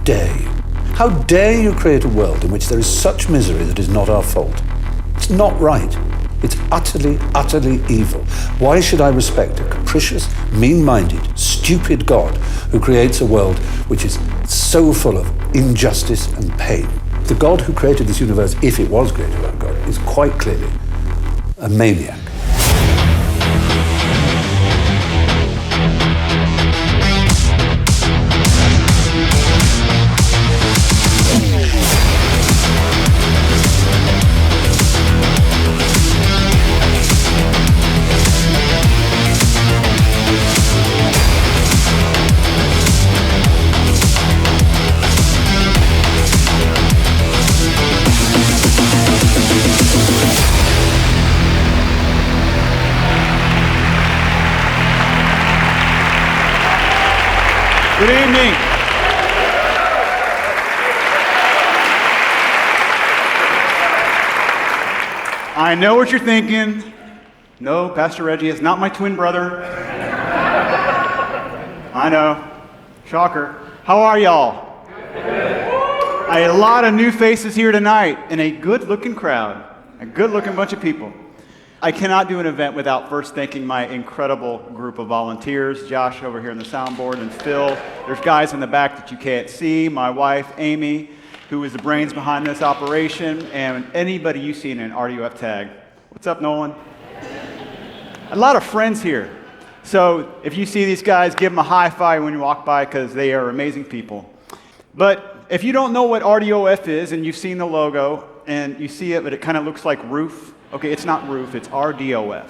dare you? How dare you create a world in which there is such misery that is not our fault? It's not right. It's utterly, utterly evil. Why should I respect a capricious, mean-minded, stupid God who creates a world which is so full of injustice and pain? The God who created this universe, if it was created by God, is quite clearly a maniac. Good evening. I know what you're thinking. No, Pastor Reggie is not my twin brother. I know. Shocker. How are y'all? A lot of new faces here tonight and a good-looking crowd. A good-looking bunch of people. I cannot do an event without first thanking my incredible group of volunteers, Josh over here on the soundboard, and Phil. There's guys in the back that you can't see, my wife, Amy, who is the brains behind this operation, and anybody you see in an RDof tag. What's up, Nolan? A lot of friends here. So if you see these guys, give them a high five when you walk by because they are amazing people. But if you don't know what RDof is and you've seen the logo and you see it, but it kind of looks like roof, okay, it's not roof, it's RDof.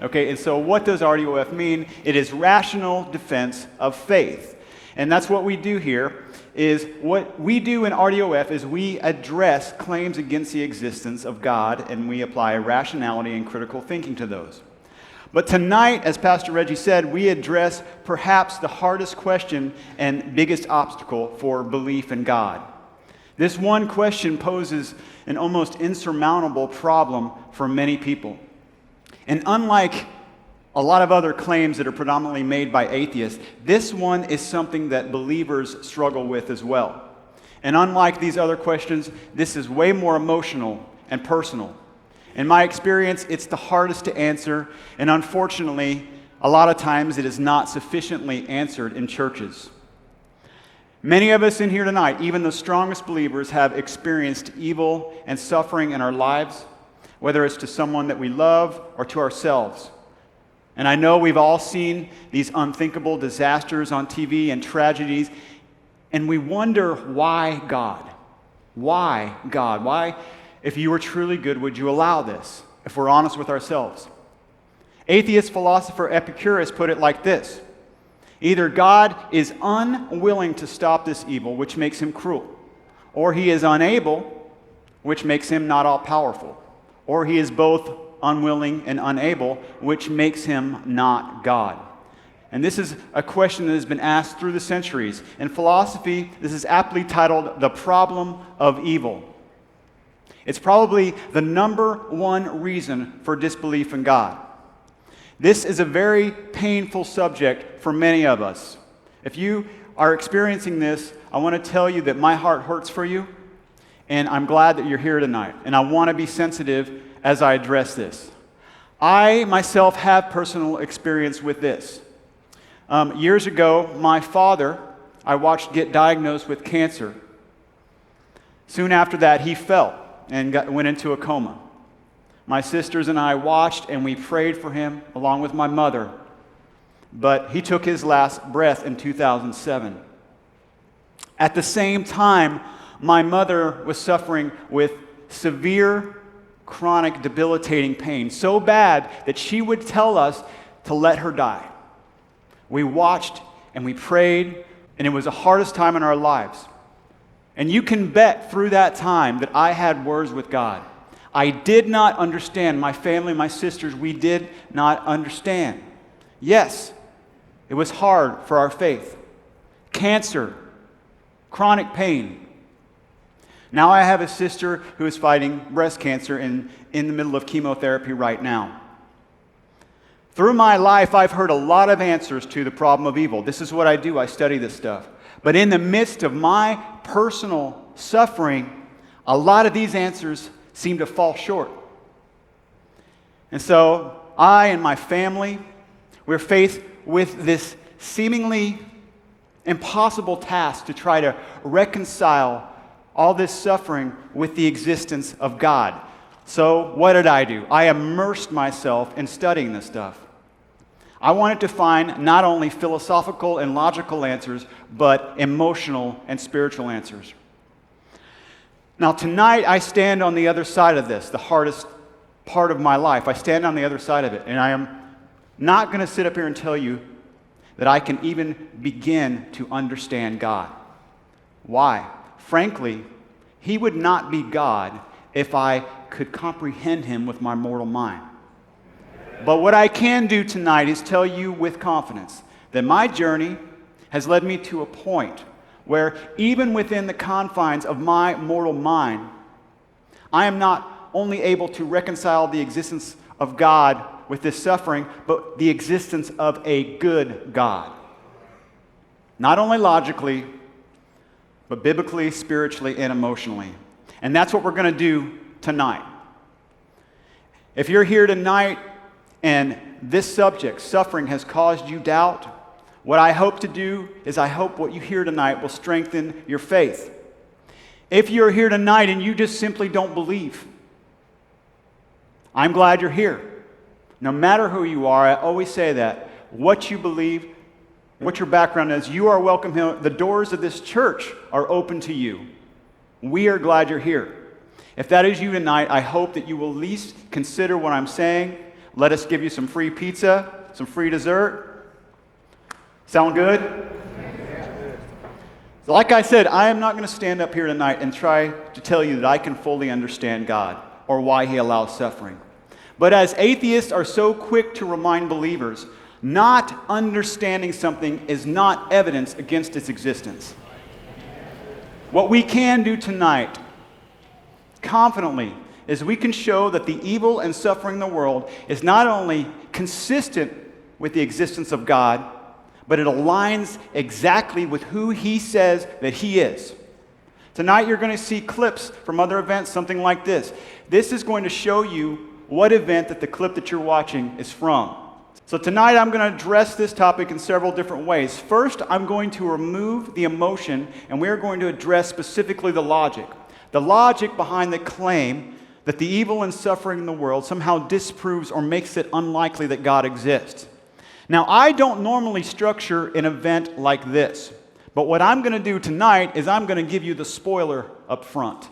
Okay, and so what does RDof mean? It is rational defense of faith. And that's what we do here, is what we do in RDof is we address claims against the existence of God, and we apply rationality and critical thinking to those. But tonight, as Pastor Reggie said, we address perhaps the hardest question and biggest obstacle for belief in God. This one question poses an almost insurmountable problem for many people. And unlike a lot of other claims that are predominantly made by atheists, this one is something that believers struggle with as well. And unlike these other questions, this is way more emotional and personal. In my experience, it's the hardest to answer, and unfortunately, a lot of times it is not sufficiently answered in churches. Many of us in here tonight, even the strongest believers, have experienced evil and suffering in our lives, whether it's to someone that we love or to ourselves. And I know we've all seen these unthinkable disasters on TV and tragedies, and we wonder, why God? Why God? Why, if you were truly good, would you allow this, if we're honest with ourselves? Atheist philosopher Epicurus put it like this: either God is unwilling to stop this evil, which makes him cruel, or he is unable, which makes him not all-powerful, or he is both unwilling and unable, which makes him not God. And this is a question that has been asked through the centuries. In philosophy, this is aptly titled The Problem of Evil. It's probably the number one reason for disbelief in God. This is a very painful subject for many of us. If you are experiencing this, I want to tell you that my heart hurts for you, and I'm glad that you're here tonight. And I want to be sensitive as I address this. I myself have personal experience with this. Years ago, my father, I watched get diagnosed with cancer. Soon after that, he fell and went into a coma. My sisters and I watched and we prayed for him along with my mother. But he took his last breath in 2007. At the same time, my mother was suffering with severe, chronic, debilitating pain, so bad that she would tell us to let her die. We watched and we prayed, and it was the hardest time in our lives. And you can bet through that time that I had words with God. I did not understand. My family, my sisters, we did not understand. Yes, it was hard for our faith. Cancer, chronic pain. Now I have a sister who is fighting breast cancer in the middle of chemotherapy right now. Through my life, I've heard a lot of answers to the problem of evil. This is what I do. I study this stuff. But in the midst of my personal suffering, a lot of these answers seem to fall short. And so I and my family, we're faced with this seemingly impossible task to try to reconcile all this suffering with the existence of God. So what did I do? I immersed myself in studying this stuff. I wanted to find not only philosophical and logical answers, but emotional and spiritual answers. Now tonight I stand on the other side of this, the hardest part of my life. I stand on the other side of it, and I am not going to sit up here and tell you that I can even begin to understand God. Why? Frankly, He would not be God if I could comprehend Him with my mortal mind. But what I can do tonight is tell you with confidence that my journey has led me to a point where even within the confines of my mortal mind, I am not only able to reconcile the existence of God with this suffering, but the existence of a good God. Not only logically, but biblically, spiritually, and emotionally. And that's what we're going to do tonight. If you're here tonight and this subject, suffering, has caused you doubt, what I hope to do is I hope what you hear tonight will strengthen your faith. If you're here tonight and you just simply don't believe, I'm glad you're here. No matter who you are, I always say that. What you believe, what your background is, you are welcome here. The doors of this church are open to you. We are glad you're here. If that is you tonight, I hope that you will at least consider what I'm saying. Let us give you some free pizza, some free dessert. Sound good? Like I said, I am not going to stand up here tonight and try to tell you that I can fully understand God or why He allows suffering. But as atheists are so quick to remind believers, not understanding something is not evidence against its existence. What we can do tonight, confidently, is we can show that the evil and suffering in the world is not only consistent with the existence of God, but it aligns exactly with who He says that He is. Tonight you're going to see clips from other events, something like this. This is going to show you what event that the clip that you're watching is from. So tonight I'm going to address this topic in several different ways. First, I'm going to remove the emotion, and we're going to address specifically the logic. The logic behind the claim that the evil and suffering in the world somehow disproves or makes it unlikely that God exists. Now, I don't normally structure an event like this, but what I'm going to do tonight is I'm going to give you the spoiler up front.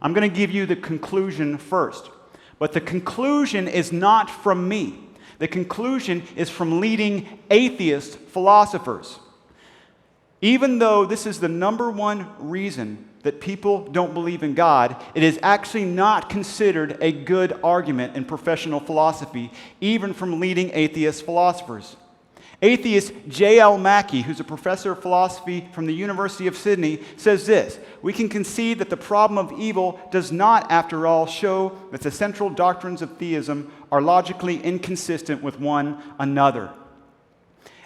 I'm going to give you the conclusion first. But the conclusion is not from me. The conclusion is from leading atheist philosophers. Even though this is the number one reason that people don't believe in God, it is actually not considered a good argument in professional philosophy, even from leading atheist philosophers. Atheist J.L. Mackie, who's a professor of philosophy from the University of Sydney, says this: "We can concede that the problem of evil does not, after all, show that the central doctrines of theism are logically inconsistent with one another."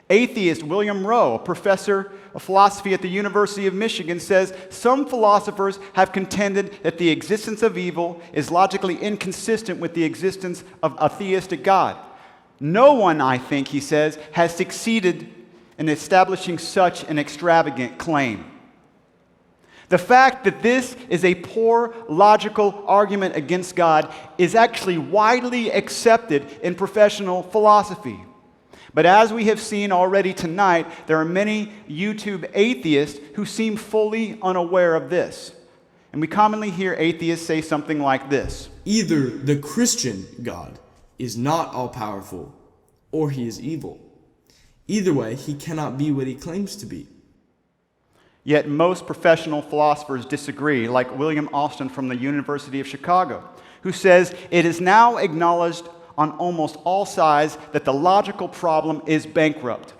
Atheist William Rowe, a professor of philosophy at the University of Michigan, says, "Some philosophers have contended that the existence of evil is logically inconsistent with the existence of a theistic God. No one, I think," he says, "has succeeded in establishing such an extravagant claim." The fact that this is a poor logical argument against God is actually widely accepted in professional philosophy. But as we have seen already tonight, there are many YouTube atheists who seem fully unaware of this. And we commonly hear atheists say something like this: either the Christian God is not all-powerful, or He is evil. Either way, He cannot be what He claims to be. Yet most professional philosophers disagree, like William Austin from the University of Chicago, who says it is now acknowledged on almost all sides that the logical problem is bankrupt.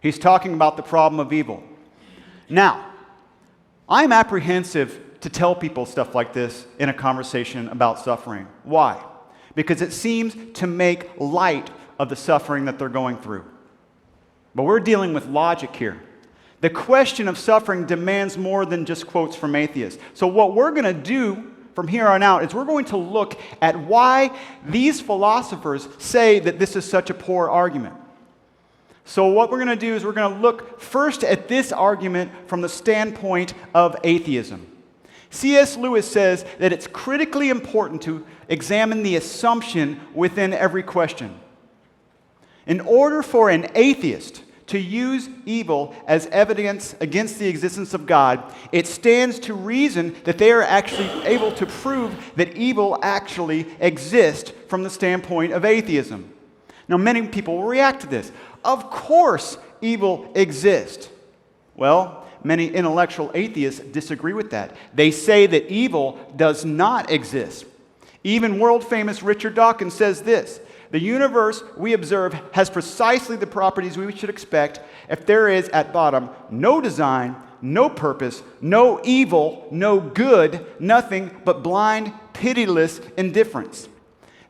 He's talking about the problem of evil. Now, I'm apprehensive to tell people stuff like this in a conversation about suffering. Why? Because it seems to make light of the suffering that they're going through. But we're dealing with logic here. The question of suffering demands more than just quotes from atheists. So what we're going to do from here on out is we're going to look at why these philosophers say that this is such a poor argument. So what we're going to do is we're going to look first at this argument from the standpoint of atheism. C.S. Lewis says that it's critically important to examine the assumption within every question. In order for an atheist to use evil as evidence against the existence of God, it stands to reason that they are actually able to prove that evil actually exists from the standpoint of atheism. Now, many people will react to this. Of course, evil exists. Well, many intellectual atheists disagree with that. They say that evil does not exist. Even world-famous Richard Dawkins says this: the universe we observe has precisely the properties we should expect if there is, at bottom, no design, no purpose, no evil, no good, nothing but blind, pitiless indifference.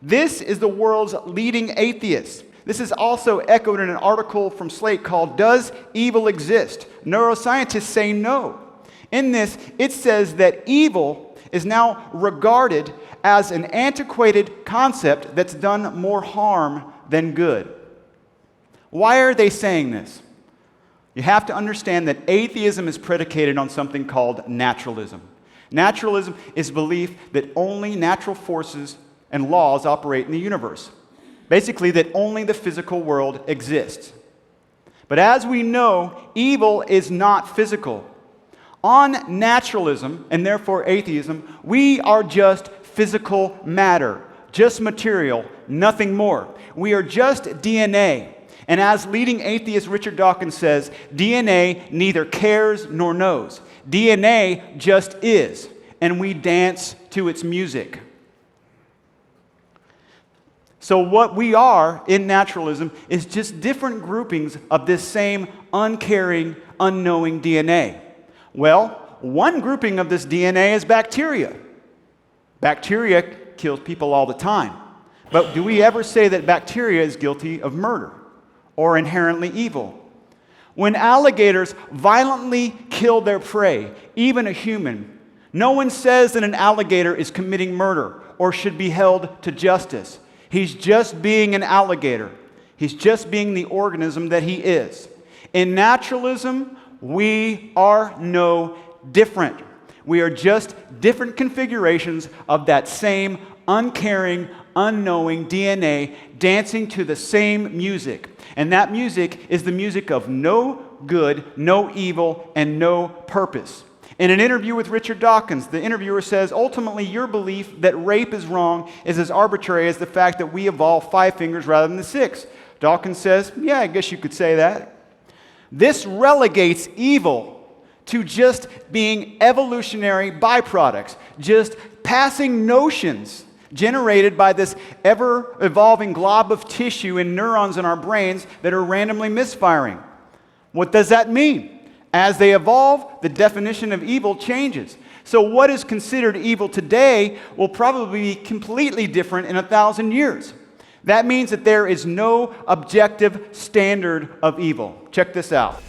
This is the world's leading atheist. This is also echoed in an article from Slate called "Does Evil Exist?" Neuroscientists say no. In this, it says that evil is now regarded as an antiquated concept that's done more harm than good. Why are they saying this? You have to understand that atheism is predicated on something called naturalism. Naturalism is belief that only natural forces and laws operate in the universe. Basically, that only the physical world exists. But as we know, evil is not physical. On naturalism, and therefore atheism, we are just physical matter, just material, nothing more. We are just DNA. And as leading atheist Richard Dawkins says, DNA neither cares nor knows. DNA just is, and we dance to its music. So what we are in naturalism is just different groupings of this same uncaring, unknowing DNA. Well, one grouping of this DNA is bacteria. Bacteria kills people all the time. But do we ever say that bacteria is guilty of murder or inherently evil? When alligators violently kill their prey, even a human, no one says that an alligator is committing murder or should be held to justice. He's just being an alligator. He's just being the organism that he is. In naturalism, we are no different. We are just different configurations of that same uncaring, unknowing DNA dancing to the same music. And that music is the music of no good, no evil, and no purpose. In an interview with Richard Dawkins, the interviewer says, ultimately, your belief that rape is wrong is as arbitrary as the fact that we evolved 5 fingers rather than the 6. Dawkins says, yeah, I guess you could say that. This relegates evil to just being evolutionary byproducts, just passing notions generated by this ever-evolving glob of tissue and neurons in our brains that are randomly misfiring. What does that mean? As they evolve, the definition of evil changes. So what is considered evil today will probably be completely different in 1,000 years. That means that there is no objective standard of evil. Check this out.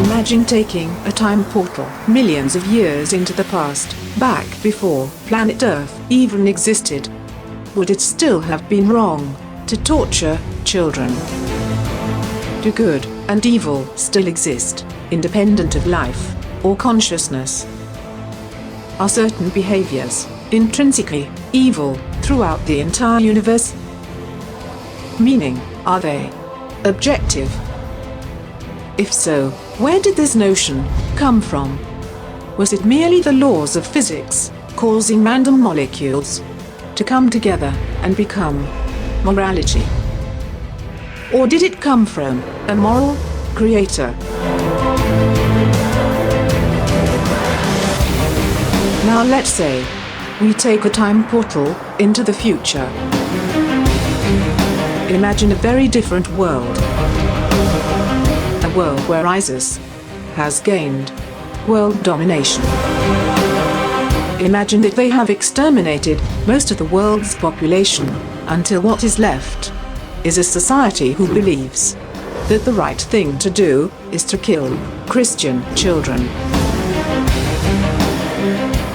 Imagine taking a time portal millions of years into the past, back before planet Earth even existed. Would it still have been wrong to torture children? Do good and evil still exist, independent of life or consciousness? Are certain behaviors intrinsically evil throughout the entire universe? Meaning, are they objective? If so, where did this notion come from? Was it merely the laws of physics, causing random molecules to come together and become morality? Or did it come from a moral creator? Now let's say we take a time portal into the future. Imagine a very different world. A world where ISIS has gained world domination. Imagine that they have exterminated most of the world's population, until what is left is a society who believes that the right thing to do is to kill Christian children.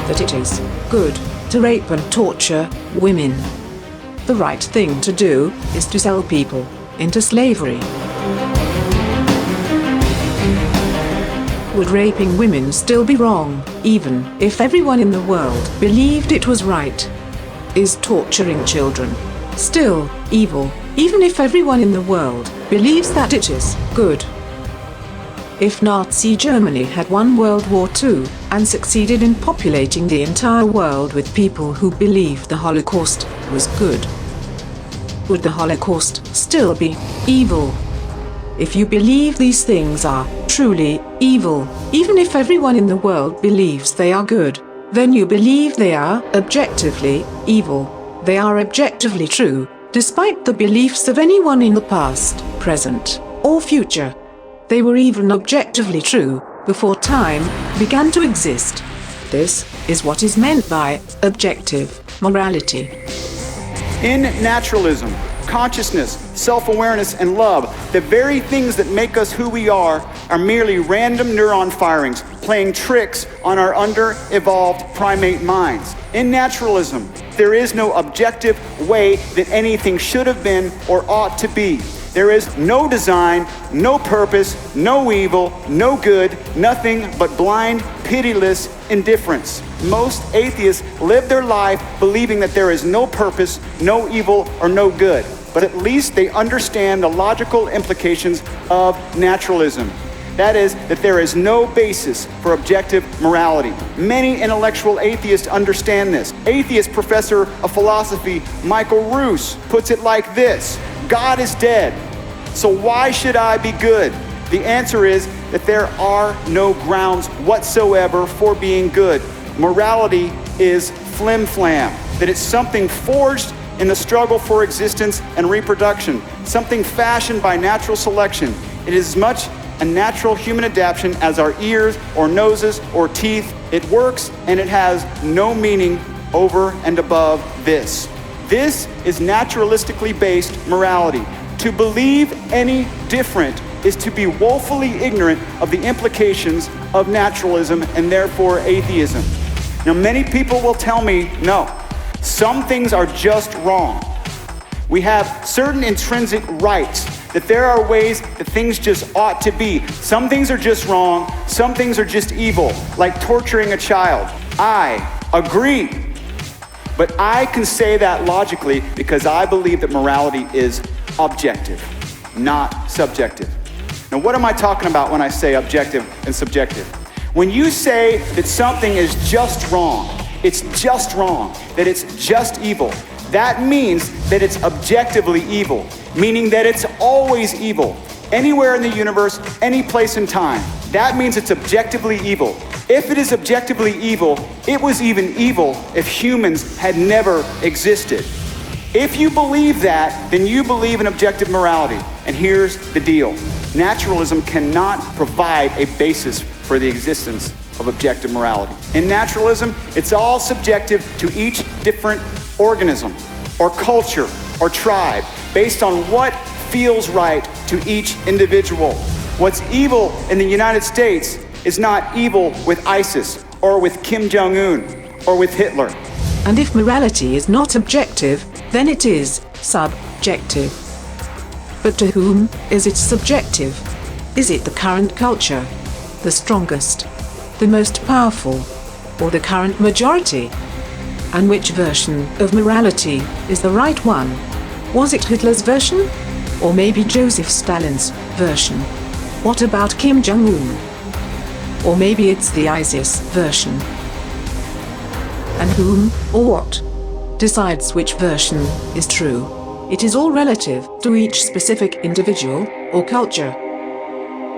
That it is good to rape and torture women. The right thing to do is to sell people into slavery. Would raping women still be wrong, even if everyone in the world believed it was right? Is torturing children still evil, even if everyone in the world believes that it is good? If Nazi Germany had won World War II and succeeded in populating the entire world with people who believed the Holocaust was good, would the Holocaust still be evil? If you believe these things are truly evil, even if everyone in the world believes they are good, then you believe they are objectively evil. They are objectively true, despite the beliefs of anyone in the past, present, or future. They were even objectively true before time began to exist. This is what is meant by objective morality. In naturalism, consciousness, self-awareness, and love, the very things that make us who we are merely random neuron firings, playing tricks on our under-evolved primate minds. In naturalism, there is no objective way that anything should have been or ought to be. There is no design, no purpose, no evil, no good, nothing but blind, pitiless indifference. Most atheists live their life believing that there is no purpose, no evil, or no good. But at least they understand the logical implications of naturalism. That is, that there is no basis for objective morality. Many intellectual atheists understand this. Atheist professor of philosophy Michael Roos puts it like this: God is dead, so why should I be good? The answer is that there are no grounds whatsoever for being good. Morality is flim-flam, that it's something forged in the struggle for existence and reproduction, something fashioned by natural selection. It is as much a natural human adaptation as our ears or noses or teeth. It works and it has no meaning over and above this. This is naturalistically based morality. To believe any different is to be woefully ignorant of the implications of naturalism and therefore atheism. Now, many people will tell me, no, some things are just wrong. We have certain intrinsic rights, that there are ways that things just ought to be. Some things are just wrong, some things are just evil, like torturing a child. I agree. But I can say that logically because I believe that morality is objective, not subjective. Now, what am I talking about when I say objective and subjective? When you say that something is just wrong, it's just wrong, that it's just evil, that means that it's objectively evil, meaning that it's always evil, anywhere in the universe, any place in time. That means it's objectively evil. If it is objectively evil, it was even evil if humans had never existed. If you believe that, then you believe in objective morality. And here's the deal. Naturalism cannot provide a basis for the existence of objective morality. In naturalism, it's all subjective to each different organism or culture or tribe based on what feels right to each individual. What's evil in the United States is not evil with ISIS or with Kim Jong-un or with Hitler. And if morality is not objective, then it is subjective. But to whom is it subjective? Is it the current culture, the strongest, the most powerful, or the current majority? And which version of morality is the right one? Was it Hitler's version? Or maybe Joseph Stalin's version? What about Kim Jong-un? Or maybe it's the ISIS version? And whom, or what, decides which version is true? It is all relative to each specific individual or culture.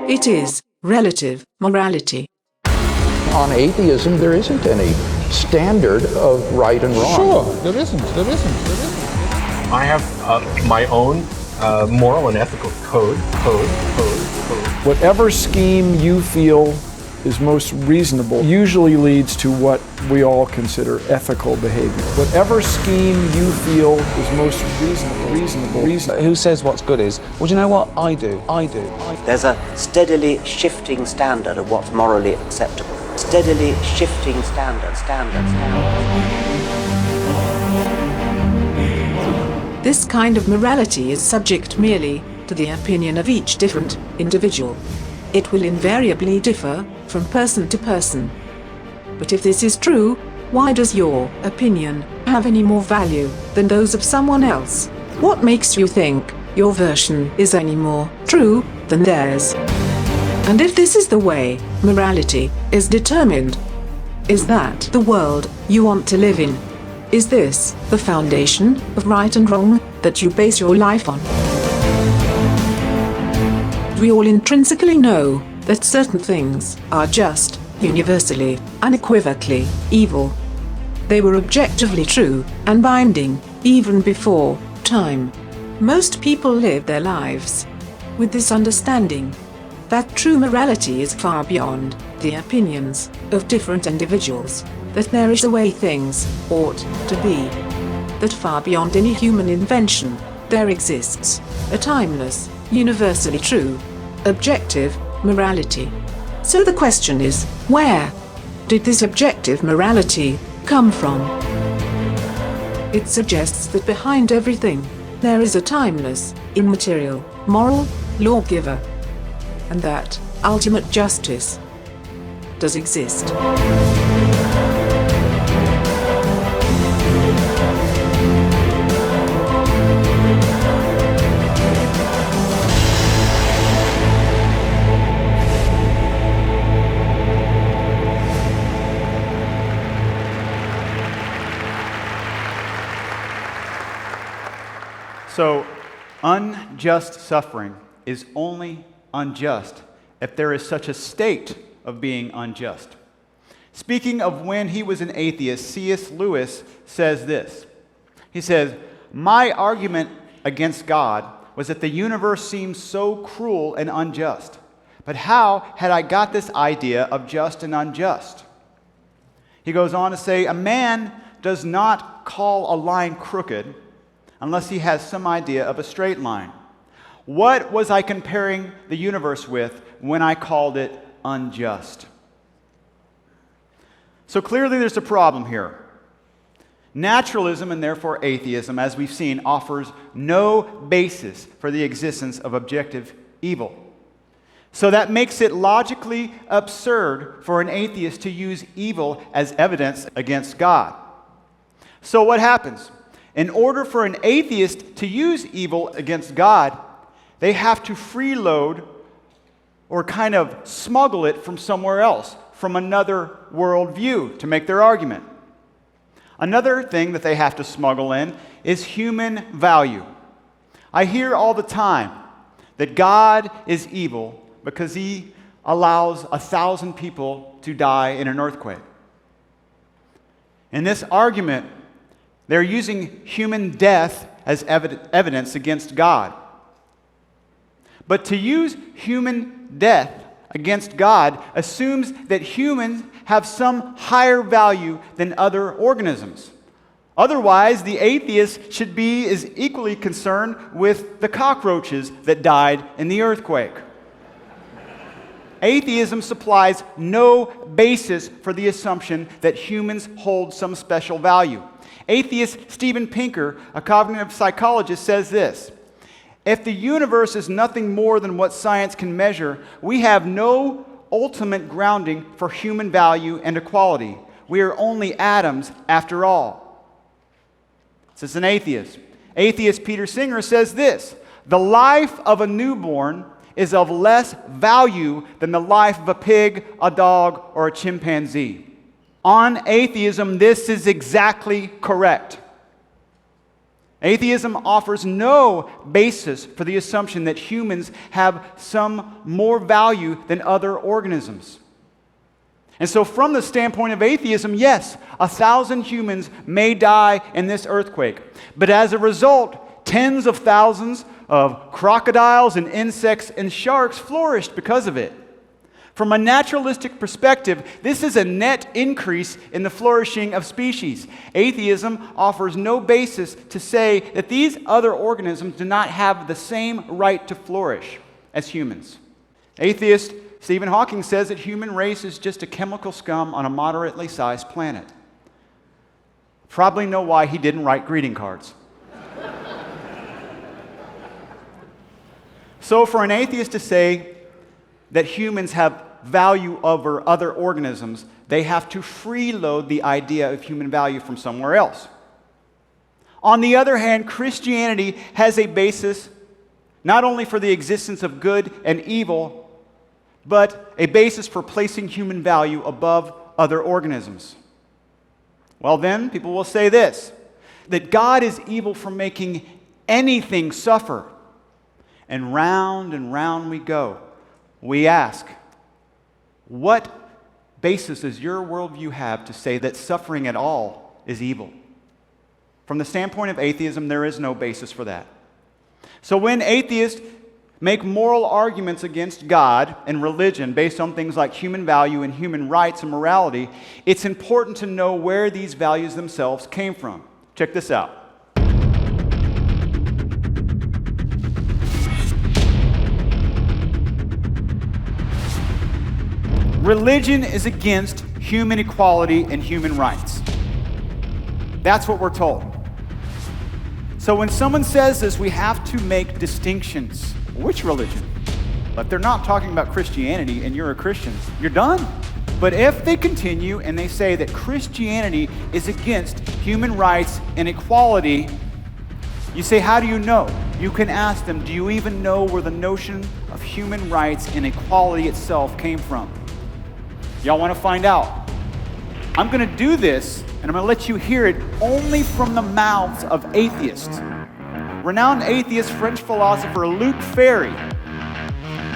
It is relative morality. On atheism, there isn't any standard of right and wrong. Sure, there isn't. I have my own moral and ethical code. Whatever scheme you feel is most reasonable usually leads to what we all consider ethical behavior. Whatever scheme you feel is most reasonable. Who says what's good is, well, do you know what? I do. There's a steadily shifting standard of what's morally acceptable. Steadily shifting standard. This kind of morality is subject merely to the opinion of each different individual. It will invariably differ from person to person. But if this is true, why does your opinion have any more value than those of someone else? What makes you think your version is any more true than theirs? And if this is the way morality is determined, is that the world you want to live in? Is this the foundation of right and wrong that you base your life on? We all intrinsically know that certain things are just, universally, unequivocally, evil. They were objectively true and binding, even before time. Most people live their lives with this understanding that true morality is far beyond the opinions of different individuals, that there is a way things ought to be, that far beyond any human invention, there exists a timeless, universally true, objective morality. So the question is, where did this objective morality come from? It suggests that behind everything, there is a timeless, immaterial, moral lawgiver, and that ultimate justice does exist. So, unjust suffering is only unjust if there is such a state of being unjust. Speaking of when he was an atheist, C.S. Lewis says this. He says, "My argument against God was that the universe seemed so cruel and unjust. But how had I got this idea of just and unjust?" He goes on to say, "A man does not call a line crooked unless he has some idea of a straight line. What was I comparing the universe with when I called it unjust?" So clearly there's a problem here. Naturalism, and therefore atheism, as we've seen, offers no basis for the existence of objective evil. So that makes it logically absurd for an atheist to use evil as evidence against God. So what happens? In order for an atheist to use evil against God, they have to freeload or kind of smuggle it from somewhere else, from another worldview, to make their argument. Another thing that they have to smuggle in is human value. I hear all the time that God is evil because he allows 1,000 people to die in an earthquake. In this argument, they're using human death as evidence against God. But to use human death against God assumes that humans have some higher value than other organisms. Otherwise, the atheist should be as equally concerned with the cockroaches that died in the earthquake. Atheism supplies no basis for the assumption that humans hold some special value. Atheist Steven Pinker, a cognitive psychologist, says this: "If the universe is nothing more than what science can measure, we have no ultimate grounding for human value and equality. We are only atoms after all." This is an atheist. Atheist Peter Singer says this: "The life of a newborn is of less value than the life of a pig, a dog, or a chimpanzee." On atheism, this is exactly correct. Atheism offers no basis for the assumption that humans have some more value than other organisms. And so from the standpoint of atheism, yes, 1,000 humans may die in this earthquake. But as a result, tens of thousands of crocodiles and insects and sharks flourished because of it. From a naturalistic perspective, this is a net increase in the flourishing of species. Atheism offers no basis to say that these other organisms do not have the same right to flourish as humans. Atheist Stephen Hawking says that human race is just a chemical scum on a moderately sized planet. Probably know why he didn't write greeting cards. So for an atheist to say that humans have value over other organisms, they have to freeload the idea of human value from somewhere else. On the other hand, Christianity has a basis not only for the existence of good and evil, but a basis for placing human value above other organisms. Well then, people will say this, that God is evil for making anything suffer. And round we go. We ask, what basis does your worldview have to say that suffering at all is evil? From the standpoint of atheism, there is no basis for that. So when atheists make moral arguments against God and religion based on things like human value and human rights and morality, it's important to know where these values themselves came from. Check this out. Religion is against human equality and human rights. That's what we're told. So when someone says this, we have to make distinctions. Which religion? But they're not talking about Christianity and you're a Christian. You're done. But if they continue and they say that Christianity is against human rights and equality, you say, how do you know? You can ask them, do you even know where the notion of human rights and equality itself came from? Y'all want to find out? I'm going to do this, and I'm going to let you hear it only from the mouths of atheists. Renowned atheist French philosopher Luc Ferry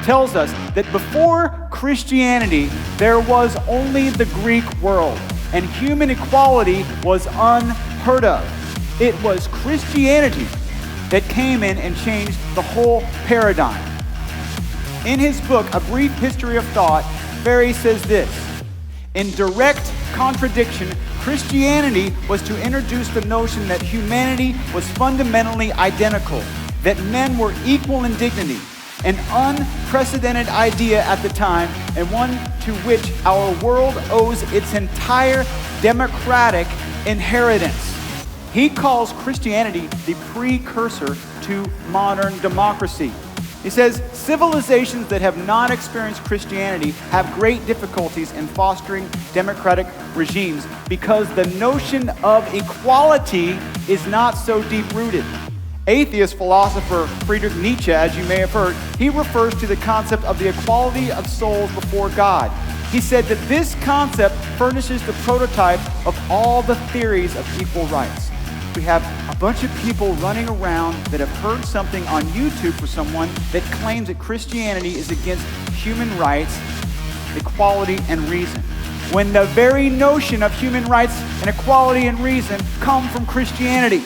tells us that before Christianity, there was only the Greek world, and human equality was unheard of. It was Christianity that came in and changed the whole paradigm. In his book, A Brief History of Thought, Ferry says this, in direct contradiction, Christianity was to introduce the notion that humanity was fundamentally identical, that men were equal in dignity, an unprecedented idea at the time, and one to which our world owes its entire democratic inheritance. He calls Christianity the precursor to modern democracy. He says, civilizations that have not experienced Christianity have great difficulties in fostering democratic regimes because the notion of equality is not so deep-rooted. Atheist philosopher Friedrich Nietzsche, as you may have heard, he refers to the concept of the equality of souls before God. He said that this concept furnishes the prototype of all the theories of equal rights. We have a bunch of people running around that have heard something on YouTube for someone that claims that Christianity is against human rights, equality, and reason, when the very notion of human rights and equality and reason come from Christianity.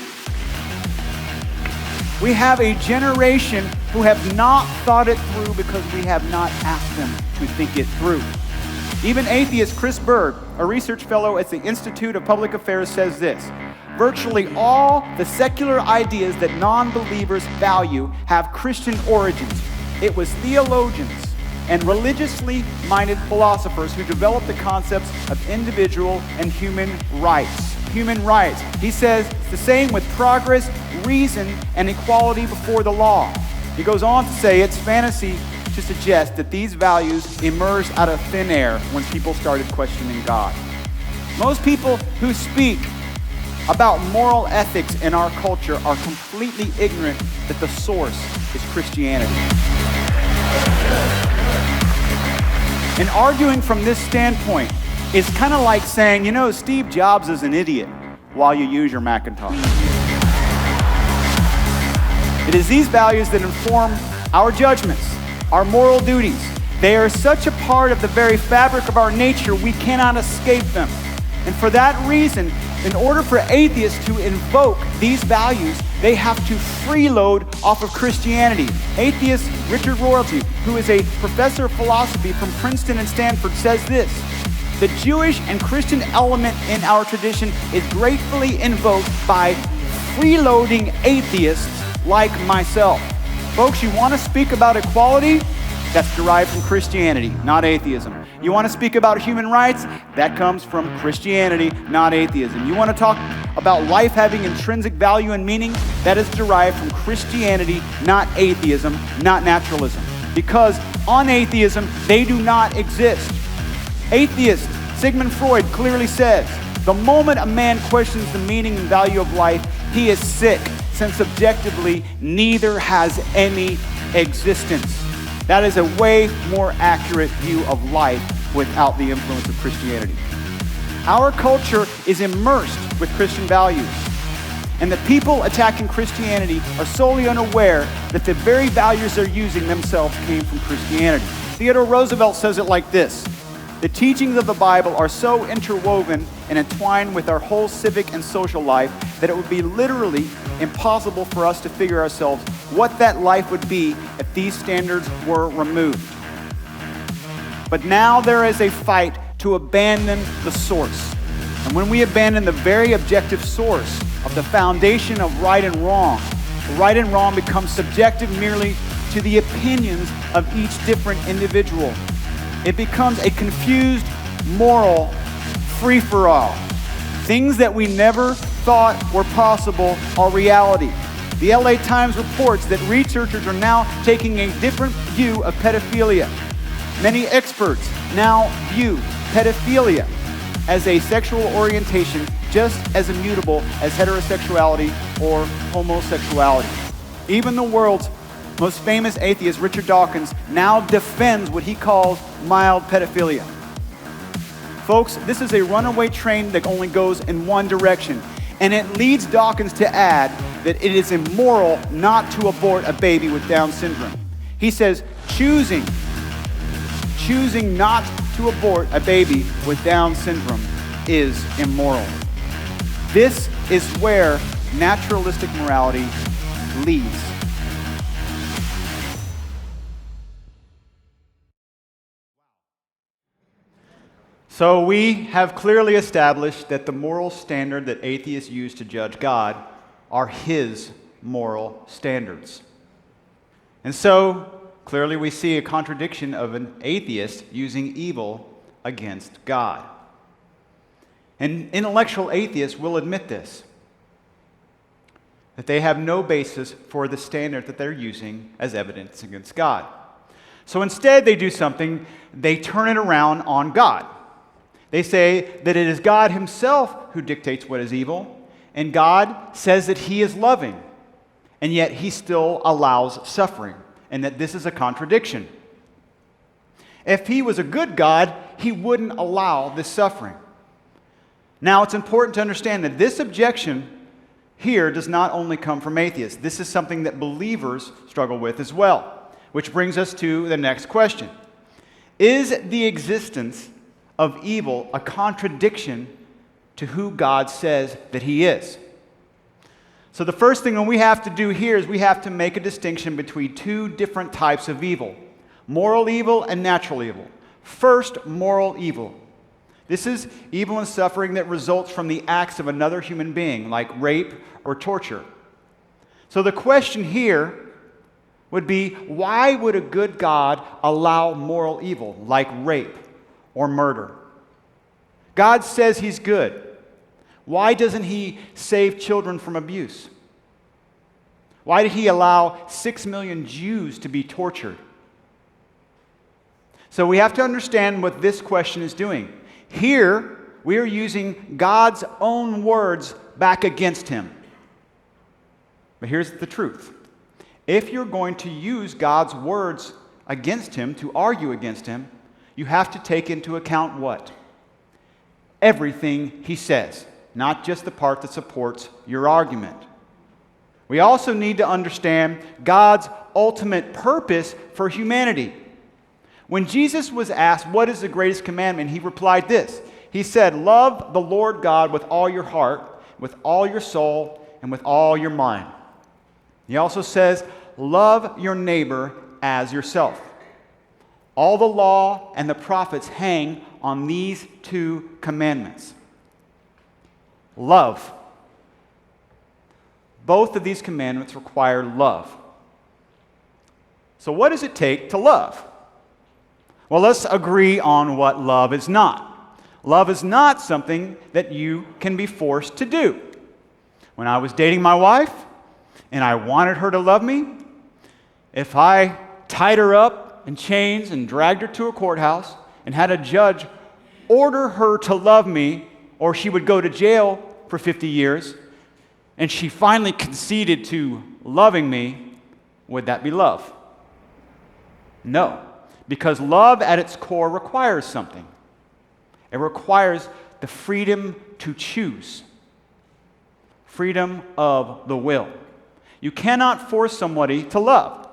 We have a generation who have not thought it through because we have not asked them to think it through. Even atheist Chris Berg, a research fellow at the Institute of Public Affairs, says this, virtually all the secular ideas that non-believers value have Christian origins. It was theologians and religiously minded philosophers who developed the concepts of individual and human rights. Human rights. He says it's the same with progress, reason, and equality before the law. He goes on to say it's fantasy to suggest that these values emerged out of thin air when people started questioning God. Most people who speak about moral ethics in our culture are completely ignorant that the source is Christianity. And arguing from this standpoint is kind of like saying, you know, Steve Jobs is an idiot while you use your Macintosh. It is these values that inform our judgments, our moral duties. They are such a part of the very fabric of our nature, we cannot escape them. And for that reason, In order for atheists to invoke these values, they have to freeload off of Christianity. Atheist Richard Rorty, who is a professor of philosophy from Princeton and Stanford, says this: the Jewish and Christian element in our tradition is gratefully invoked by freeloading atheists like myself. Folks, you want to speak about equality? That's derived from Christianity, not atheism. You want to speak about human rights? That comes from Christianity, not atheism. You want to talk about life having intrinsic value and meaning? That is derived from Christianity, not atheism, not naturalism. Because on atheism, they do not exist. Atheist Sigmund Freud clearly says, the moment a man questions the meaning and value of life, he is sick, since objectively neither has any existence. That is a way more accurate view of life without the influence of Christianity. Our culture is immersed with Christian values, and the people attacking Christianity are solely unaware that the very values they're using themselves came from Christianity. Theodore Roosevelt says it like this: the teachings of the Bible are so interwoven and entwined with our whole civic and social life that it would be literally impossible for us to figure ourselves what that life would be if these standards were removed. But now there is a fight to abandon the source. And when we abandon the very objective source of the foundation of right and wrong becomes subjective merely to the opinions of each different individual. It becomes a confused moral free-for-all. Things that we never thought were possible are reality. The LA Times reports that researchers are now taking a different view of pedophilia. Many experts now view pedophilia as a sexual orientation just as immutable as heterosexuality or homosexuality. Even the world's most famous atheist, Richard Dawkins, now defends what he calls mild pedophilia. Folks, this is a runaway train that only goes in one direction, and it leads Dawkins to add that it is immoral not to abort a baby with Down syndrome. He says choosing not to abort a baby with Down syndrome is immoral. This is where naturalistic morality leads. So we have clearly established that the moral standard that atheists use to judge God are his moral standards. And so clearly we see a contradiction of an atheist using evil against God. And intellectual atheists will admit this, that they have no basis for the standard that they're using as evidence against God. So instead they do something, they turn it around on God. They say that it is God himself who dictates what is evil, and God says that he is loving, and yet he still allows suffering, and that this is a contradiction. If he was a good God, he wouldn't allow this suffering. Now, it's important to understand that this objection here does not only come from atheists. This is something that believers struggle with as well, which brings us to the next question. Is the existence of evil a contradiction to who God says that he is? So the first thing that we have to do here is we have to make a distinction between two different types of evil: moral evil and natural evil. First, moral evil. This is evil and suffering that results from the acts of another human being, like rape or torture. So the question here would be, why would a good God allow moral evil, like rape or murder? God says he's good. Why doesn't he save children from abuse? Why did he allow 6 million Jews to be tortured? So we have to understand what this question is doing. Here, we are using God's own words back against him. But here's the truth. If you're going to use God's words against him, to argue against him, you have to take into account what? Everything he says, not just the part that supports your argument. We also need to understand God's ultimate purpose for humanity. When Jesus was asked, what is the greatest commandment? He replied this. He said, love the Lord God with all your heart, with all your soul, and with all your mind. He also says, love your neighbor as yourself. All the law and the prophets hang on these two commandments. Love. Both of these commandments require love. So what does it take to love? Well, let's agree on what love is not. Love is not something that you can be forced to do. When I was dating my wife and I wanted her to love me, if I tied her up in chains and dragged her to a courthouse and had a judge order her to love me or she would go to jail for 50 years, and she finally conceded to loving me, would that be love? No, because love at its core requires something. It requires the freedom to choose, freedom of the will. You cannot force somebody to love.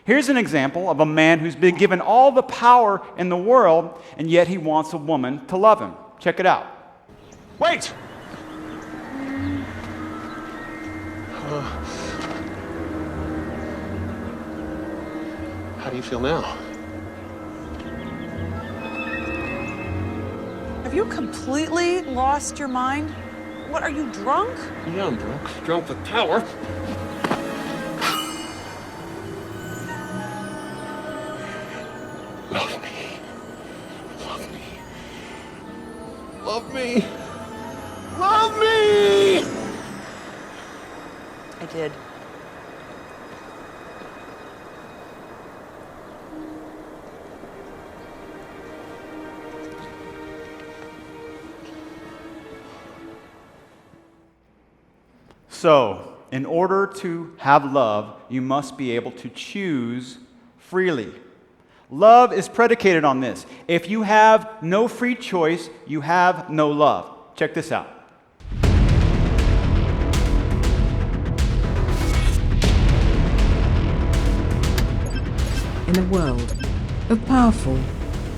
Here's an example of a man who's been given all the power in the world, and yet he wants a woman to love him. Check it out. Wait! How do you feel now? Have you completely lost your mind? What, are you drunk? Yeah, I'm drunk. Drunk with power. Love me. Love me. Love me. Love me! I did. So, in order to have love, you must be able to choose freely. Love is predicated on this. If you have no free choice, you have no love. Check this out. In a world of powerful,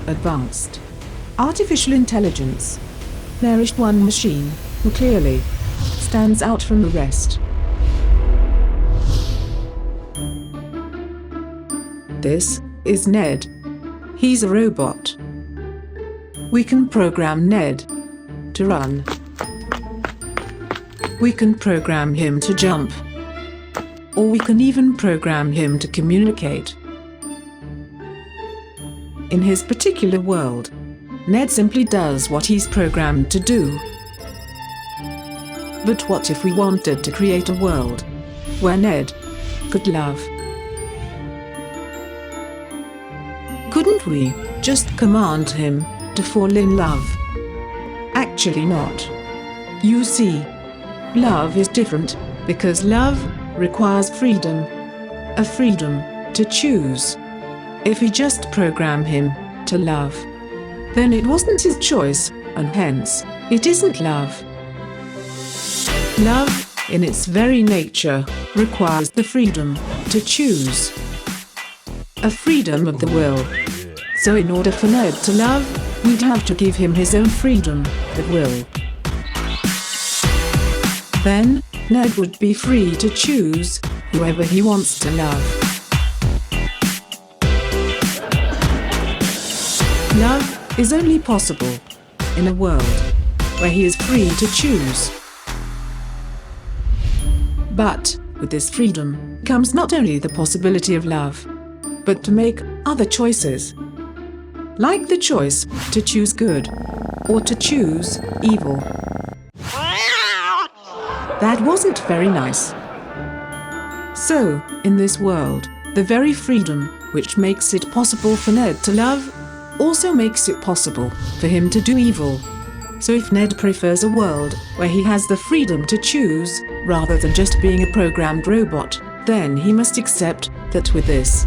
advanced, artificial intelligence, there is one machine who clearly stands out from the rest. This is Ned. He's a robot. We can program Ned to run. We can program him to jump. Or we can even program him to communicate. In his particular world, Ned simply does what he's programmed to do. But what if we wanted to create a world where Ned could love? Couldn't we just command him to fall in love? Actually not. You see, love is different because love requires freedom, a freedom to choose. If we just program him to love, then it wasn't his choice, and hence, it isn't love. Love, in its very nature, requires the freedom to choose. A freedom of the will. So in order for Ned to love, we'd have to give him his own freedom of will. Then, Ned would be free to choose whoever he wants to love. Love is only possible in a world where he is free to choose. But with this freedom comes not only the possibility of love, but to make other choices. Like the choice to choose good or to choose evil. That wasn't very nice. So, in this world, the very freedom which makes it possible for Ned to love also makes it possible for him to do evil. So if Ned prefers a world where he has the freedom to choose, rather than just being a programmed robot, then he must accept that with this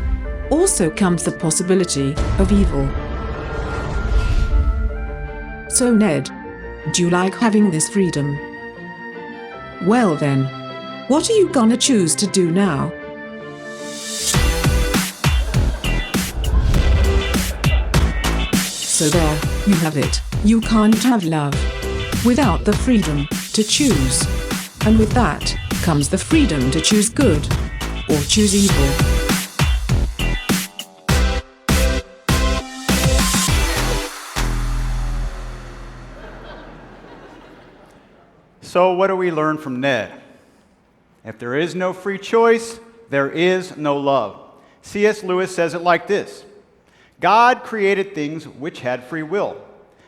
also comes the possibility of evil. So Ned, do you like having this freedom? Well then, what are you gonna choose to do now? So there, you have it. You can't have love without the freedom to choose. And with that comes the freedom to choose good or choose evil. So what do we learn from Ned? If there is no free choice, there is no love. C.S. Lewis says it like this: God created things which had free will.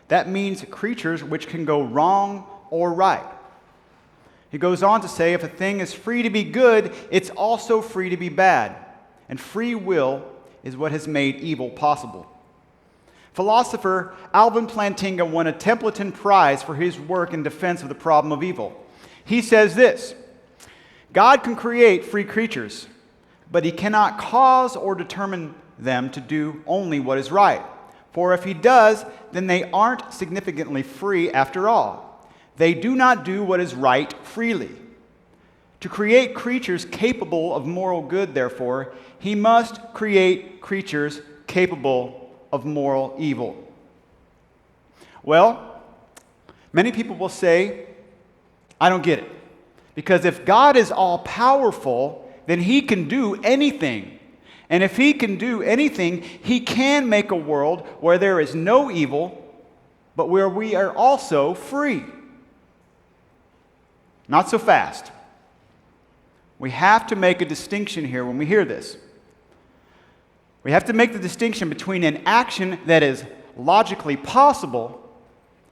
That means creatures which can go wrong or right. He goes on to say if a thing is free to be good, it's also free to be bad. And free will is what has made evil possible. Philosopher Alvin Plantinga won a Templeton Prize for his work in defense of the problem of evil. He says this: God can create free creatures, but he cannot cause or determine them to do only what is right. For if he does, then they aren't significantly free after all. They do not do what is right freely. To create creatures capable of moral good, therefore, he must create creatures capable of moral evil. Well, many people will say, I don't get it. Because if God is all-powerful, then he can do anything. And if he can do anything, he can make a world where there is no evil, but where we are also free. Not so fast. We have to make a distinction here when we hear this. We have to make the distinction between an action that is logically possible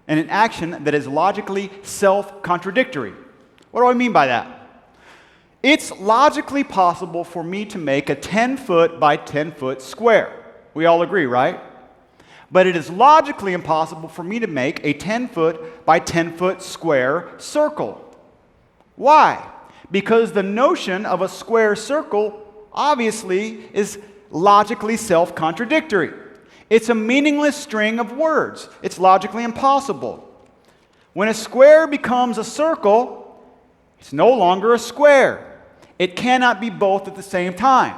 and an action that is logically self-contradictory. What do I mean by that? It's logically possible for me to make a 10-foot by 10-foot square. We all agree, right? But it is logically impossible for me to make a 10-foot by 10-foot square circle. Why? Because the notion of a square circle obviously is logically self-contradictory. It's a meaningless string of words. It's logically impossible. When a square becomes a circle, it's no longer a square. It cannot be both at the same time.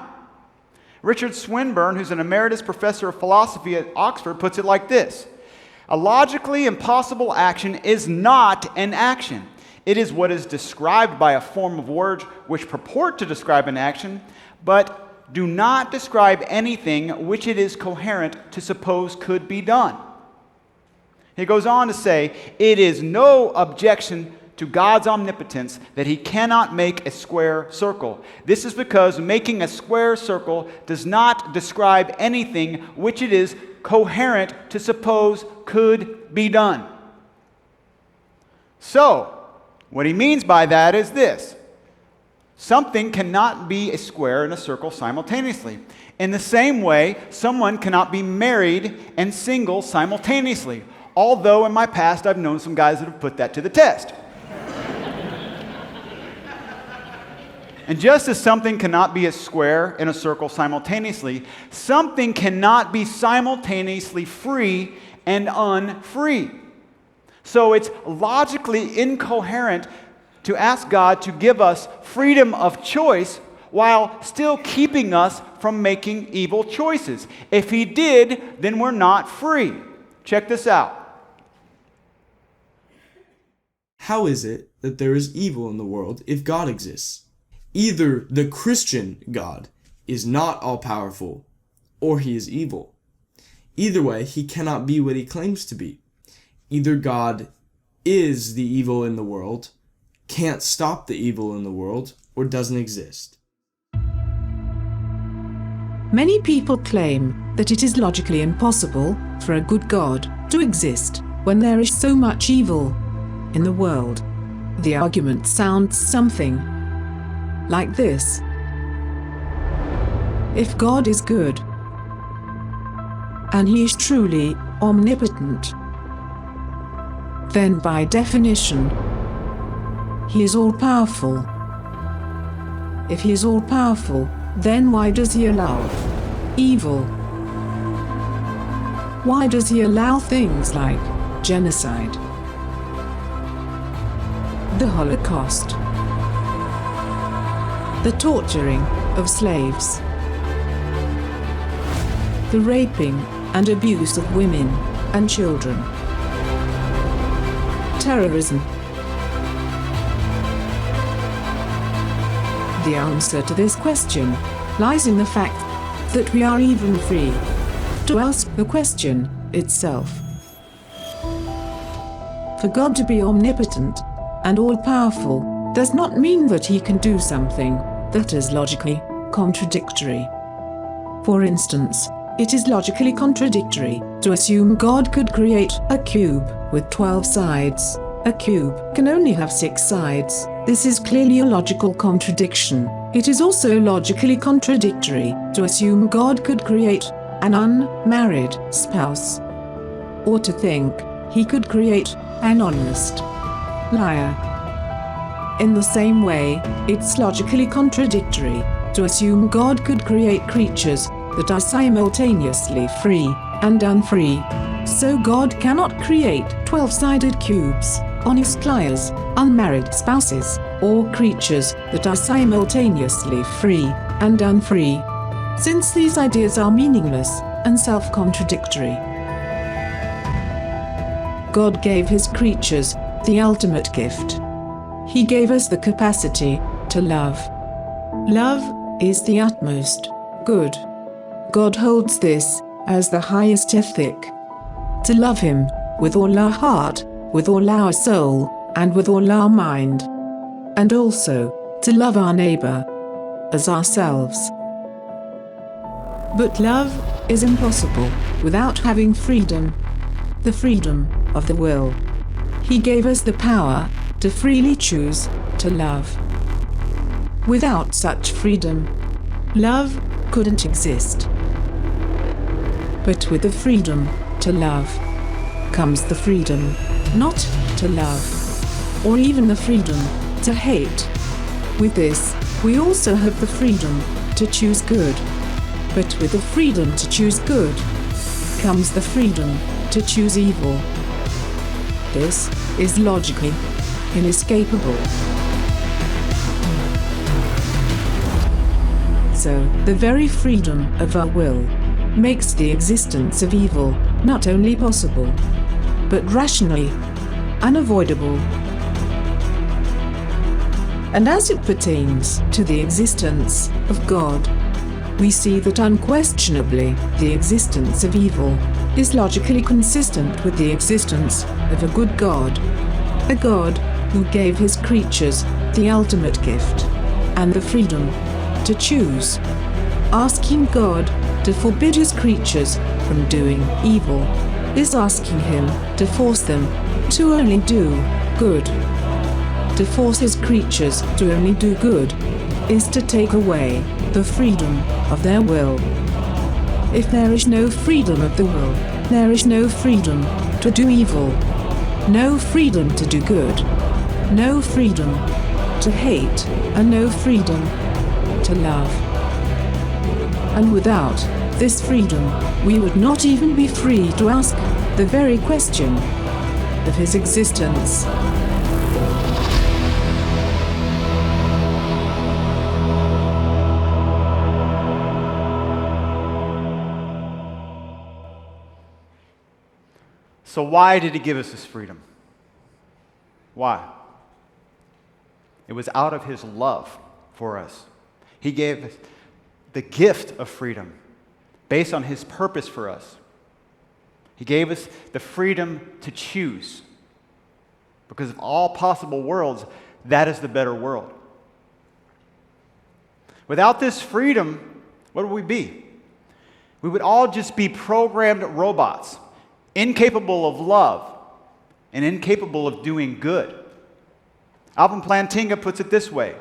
Richard Swinburne, who's an emeritus professor of philosophy at Oxford, puts it like this: a logically impossible action is not an action. It is what is described by a form of words which purport to describe an action, but do not describe anything which it is coherent to suppose could be done. He goes on to say, it is no objection to God's omnipotence that he cannot make a square circle. This is because making a square circle does not describe anything which it is coherent to suppose could be done. So, what he means by that is this: something cannot be a square and a circle simultaneously. In the same way, someone cannot be married and single simultaneously. Although in my past I've known some guys that have put that to the test. And just as something cannot be a square and a circle simultaneously, something cannot be simultaneously free and unfree. So it's logically incoherent to ask God to give us freedom of choice while still keeping us from making evil choices. If he did, then we're not free. Check this out. How is it that there is evil in the world if God exists? Either the Christian God is not all-powerful, or he is evil. Either way, he cannot be what he claims to be. Either God is the evil in the world, can't stop the evil in the world, or doesn't exist. Many people claim that it is logically impossible for a good God to exist when there is so much evil in the world. The argument sounds something like this: if God is good, and he is truly omnipotent, then by definition, he is all-powerful. If he is all-powerful, then why does he allow evil? Why does he allow things like genocide, the Holocaust, the torturing of slaves, the raping and abuse of women and children? terrorism? The answer to this question lies in the fact that we are even free to ask the question itself. For God to be omnipotent and all-powerful does not mean that he can do something that is logically contradictory. For instance, it is logically contradictory to assume God could create a cube with 12 sides. A cube can only have 6 sides. This is clearly a logical contradiction. It is also logically contradictory to assume God could create an unmarried spouse, or to think he could create an honest liar. In the same way, it's logically contradictory to assume God could create creatures that are simultaneously free and unfree. So God cannot create 12-sided cubes, honest liars, unmarried spouses, or creatures that are simultaneously free and unfree, since these ideas are meaningless and self-contradictory. God gave his creatures the ultimate gift. He gave us the capacity to love. Love is the utmost good. God holds this as the highest ethic. To love him with all our heart, with all our soul, and with all our mind. And also to love our neighbor as ourselves. But love is impossible without having freedom, the freedom of the will. He gave us the power to freely choose to love. Without such freedom, love couldn't exist. But with the freedom to love comes the freedom not to love, or even the freedom to hate. With this, we also have the freedom to choose good. But with the freedom to choose good comes the freedom to choose evil. This is logically inescapable. So, the very freedom of our will makes the existence of evil not only possible, but rationally unavoidable. And as it pertains to the existence of God, we see that unquestionably the existence of evil is logically consistent with the existence of a good God, a God who gave his creatures the ultimate gift and the freedom to choose. Asking God to forbid his creatures from doing evil is asking him to force them to only do good. To force his creatures to only do good is to take away the freedom of their will. If there is no freedom of the will, there is no freedom to do evil, no freedom to do good, no freedom to hate, and no freedom to love. And without this freedom, we would not even be free to ask the very question of his existence. So why did he give us this freedom? Why? It was out of his love for us. He gave us the gift of freedom based on his purpose for us. He gave us the freedom to choose. Because of all possible worlds, that is the better world. Without this freedom, what would we be? We would all just be programmed robots, incapable of love and incapable of doing good. Alvin Plantinga puts it this way: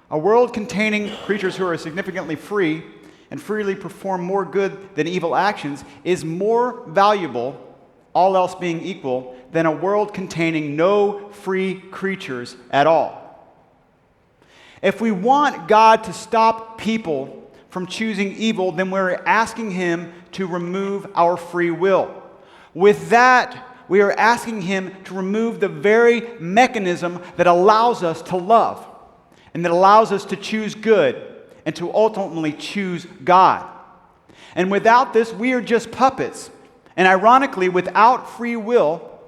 a world containing creatures who are significantly free and freely perform more good than evil actions is more valuable, all else being equal, than a world containing no free creatures at all. If we want God to stop people from choosing evil, then we're asking him to remove our free will. With that, we are asking him to remove the very mechanism that allows us to love and that allows us to choose good and to ultimately choose God. And without this, we are just puppets. And ironically, without free will,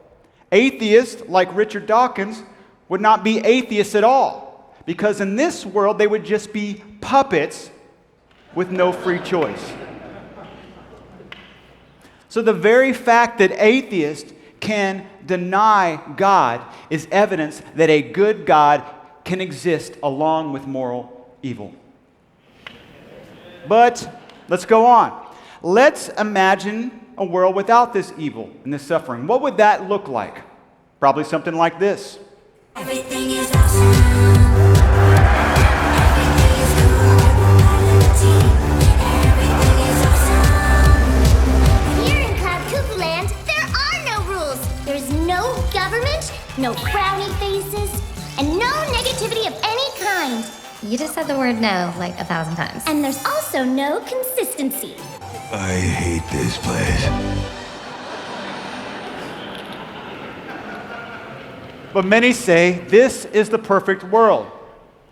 Atheists like Richard Dawkins would not be atheists at all, because in this world they would just be puppets with no free choice. So the very fact that atheists can deny God is evidence that a good God can exist along with moral evil. But let's go on. Let's imagine a world without this evil and this suffering. What would that look like? Probably something like this. Everything is awesome. Everything is cool. Everything is awesome. Here in Cloud Cuckoo Land, there are no rules. There's no government, no frowny faces, and no negativity of any kind. You just said the word no like 1,000 times. And there's also no consistency. I hate this place. But many say this is the perfect world.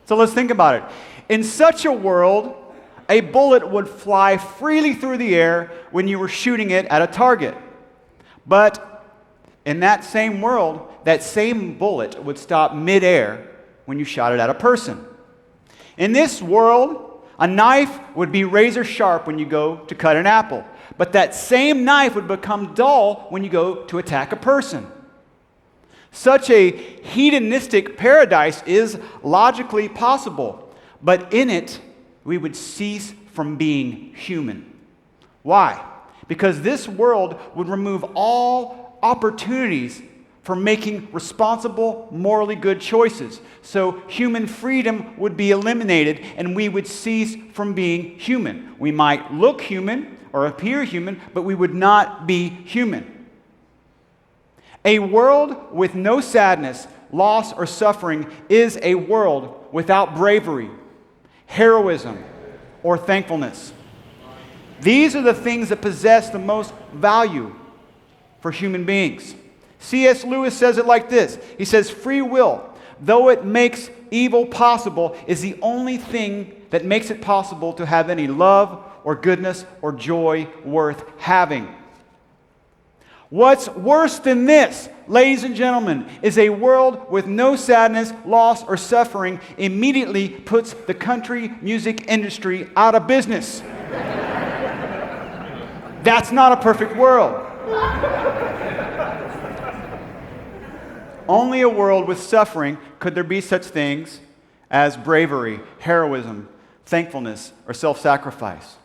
So let's think about it. In such a world, a bullet would fly freely through the air when you were shooting it at a target. But in that same world, that same bullet would stop midair when you shot it at a person. In this world, a knife would be razor sharp when you go to cut an apple, but that same knife would become dull when you go to attack a person. Such a hedonistic paradise is logically possible, but in it, we would cease from being human. Why? Because this world would remove all opportunities for making responsible, morally good choices. So human freedom would be eliminated and we would cease from being human. We might look human or appear human, but we would not be human. A world with no sadness, loss, or suffering is a world without bravery, heroism, or thankfulness. These are the things that possess the most value for human beings. C.S. Lewis says it like this. He says, free will, though it makes evil possible, is the only thing that makes it possible to have any love or goodness or joy worth having. What's worse than this, ladies and gentlemen, is a world with no sadness, loss, or suffering immediately puts the country music industry out of business. That's not a perfect world. Only a world with suffering could there be such things as bravery, heroism, thankfulness, or self-sacrifice.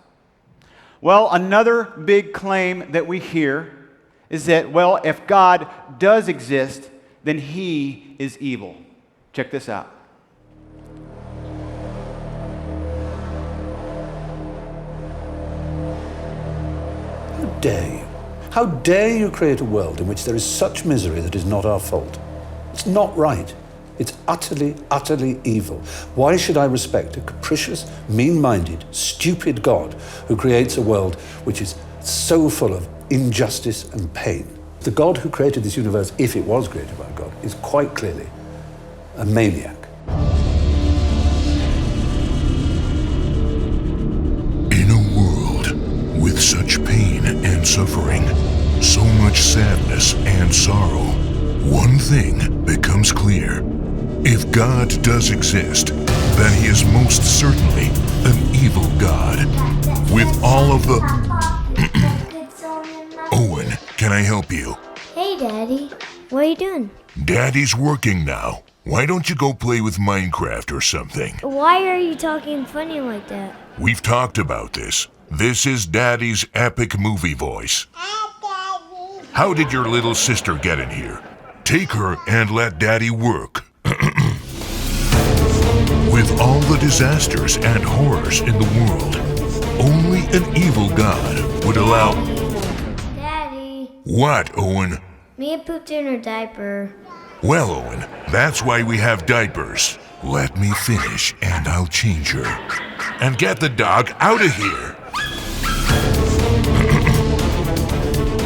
Well, another big claim that we hear is that, well, if God does exist, then He is evil. Check this out. How dare you? How dare you create a world in which there is such misery that is not our fault? It's not right. It's utterly, utterly evil. Why should I respect a capricious, mean-minded, stupid God who creates a world which is so full of injustice and pain? The God who created this universe, if it was created by God, is quite clearly a maniac. In a world with such pain and suffering, so much sadness and sorrow, one thing becomes clear. If God does exist, then He is most certainly an evil God. With all of the... Owen, can I help you? Hey, Daddy. What are you doing? Daddy's working now. Why don't you go play with Minecraft or something? Why are you talking funny like that? We've talked about this. This is Daddy's epic movie voice. How did your little sister get in here? Take her and let Daddy work. With all the disasters and horrors in the world, only an evil God would allow... Daddy. What, Owen? Mia pooped in her diaper. Well, Owen, that's why we have diapers. Let me finish and I'll change her. And get the dog out of here.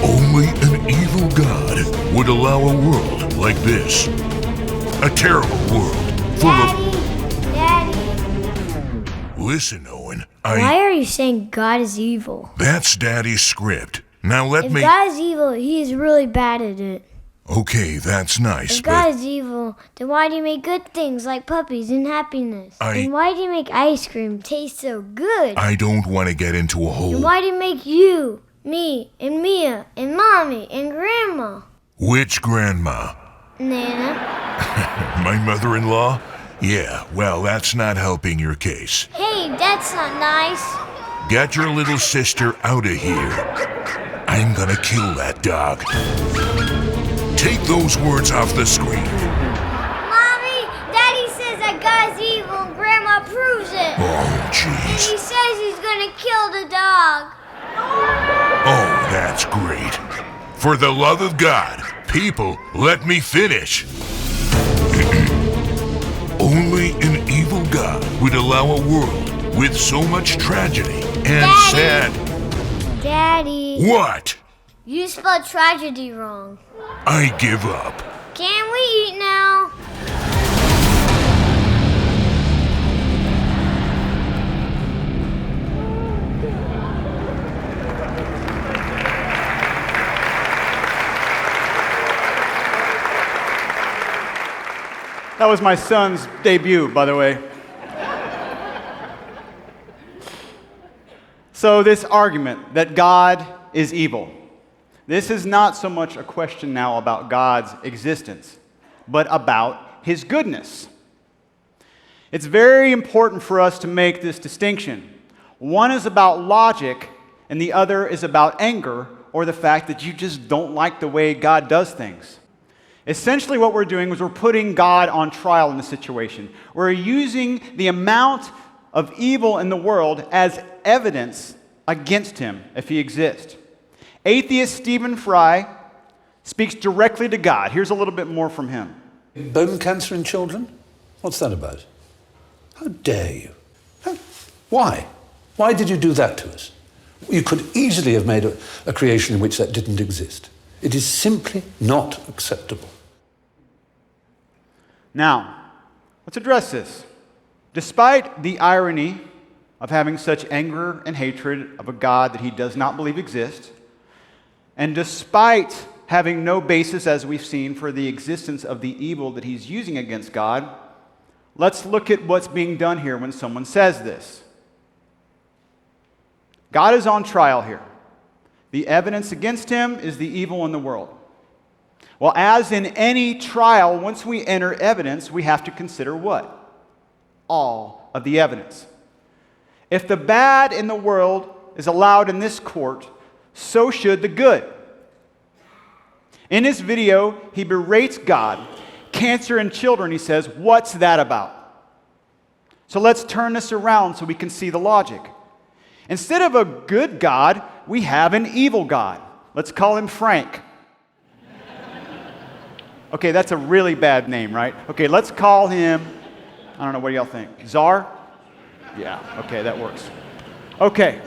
Only an evil God would allow a world like this. A terrible world full Daddy. Listen, Owen, Why are you saying God is evil? That's Daddy's script. Now let if me... God is evil, He is really bad at it. Okay, that's nice, If God but is evil, then why do you make good things like puppies and happiness? I- And why do you make ice cream taste so good? I don't want to get into a And whole... why do you make you, me, and Mia, and Mommy, and Grandma? Which grandma? Nana. My mother-in-law? Yeah, well, that's not helping your case. Hey, that's not nice. Get your little sister out of here. I'm gonna kill that dog. Take those words off the screen. Mommy, Daddy says that God's evil and Grandma proves it. Oh, And jeez. he says he's gonna kill the dog. Oh, that's great. For the love of God, people, let me finish. Only an evil God would allow a world with so much tragedy and sad... Daddy. What? You spelled tragedy wrong. I give up. Can we eat now? That was my son's debut, by the way. So this argument that God is evil, this is not so much a question now about God's existence, but about his goodness. It's very important for us to make this distinction. One is about logic, and the other is about anger, or the fact that you just don't like the way God does things. Essentially what we're doing is we're putting God on trial in the situation. We're using the amount of evil in the world as evidence against him if he exists. Atheist Stephen Fry speaks directly to God. Here's a little bit more from him. Bone cancer in children? What's that about? How dare you? Why? Why did you do that to us? You could easily have made a creation in which that didn't exist. It is simply not acceptable. Now, let's address this. Despite the irony of having such anger and hatred of a God that he does not believe exists, and despite having no basis, as we've seen, for the existence of the evil that he's using against God, let's look at what's being done here when someone says this. God is on trial here. The evidence against him is the evil in the world. Well, as in any trial, once we enter evidence, we have to consider what? All of the evidence. If the bad in the world is allowed in this court, so should the good. In this video, he berates God. Cancer in children, he says, what's that about? So let's turn this around so we can see the logic. Instead of a good God, we have an evil God. Let's call him Frank. Okay, that's a really bad name, right? Okay, let's call him, I don't know, what do y'all think? Czar? Yeah, okay, that works. Okay,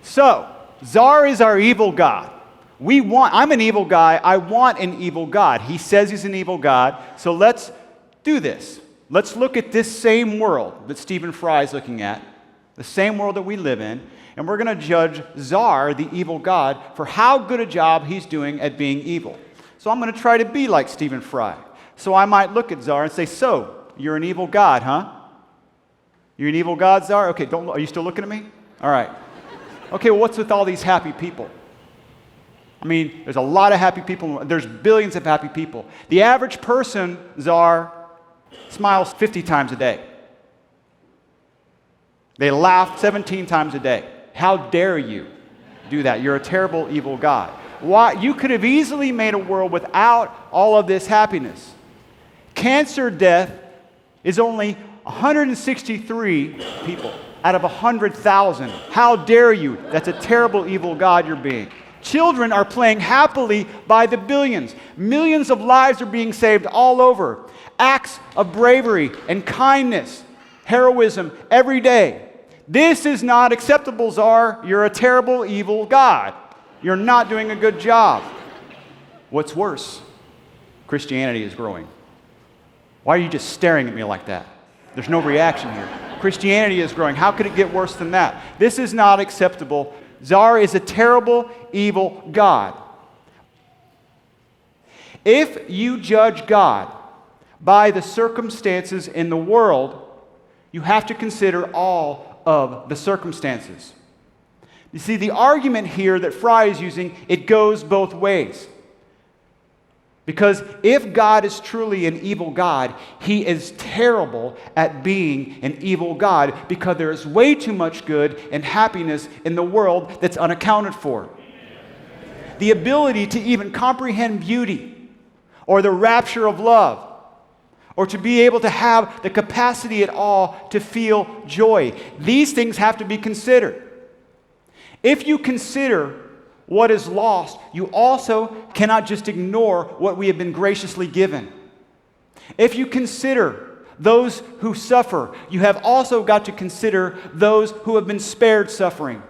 so Czar is our evil God. I'm an evil guy, I want an evil God. He says he's an evil God, so let's do this. Let's look at this same world that Stephen Fry is looking at, the same world that we live in, and we're going to judge Czar, the evil God, for how good a job he's doing at being evil. So I'm going to try to be like Stephen Fry. So I might look at Czar and say, so, you're an evil God, huh? You're an evil God, Czar? Okay, are you still looking at me? All right. Okay, well, what's with all these happy people? I mean, there's a lot of happy people. There's billions of happy people. The average person, Czar, smiles 50 times a day. They laugh 17 times a day. How dare you do that? You're a terrible, evil God. Why? You could have easily made a world without all of this happiness. Cancer death is only 163 people out of 100,000. How dare you? That's a terrible, evil God you're being. Children are playing happily by the billions. Millions of lives are being saved all over. Acts of bravery and kindness, heroism every day. This is not acceptable, Czar. You're a terrible, evil God. You're not doing a good job. What's worse? Christianity is growing. Why are you just staring at me like that? There's no reaction here. Christianity is growing. How could it get worse than that? This is not acceptable. Czar is a terrible, evil God. If you judge God by the circumstances in the world, you have to consider all of the circumstances. You see, the argument here that Fry is using, it goes both ways. Because if God is truly an evil God, he is terrible at being an evil God because there is way too much good and happiness in the world that's unaccounted for. The ability to even comprehend beauty or the rapture of love or to be able to have the capacity at all to feel joy. These things have to be considered. If you consider what is lost, you also cannot just ignore what we have been graciously given. If you consider those who suffer, you have also got to consider those who have been spared suffering.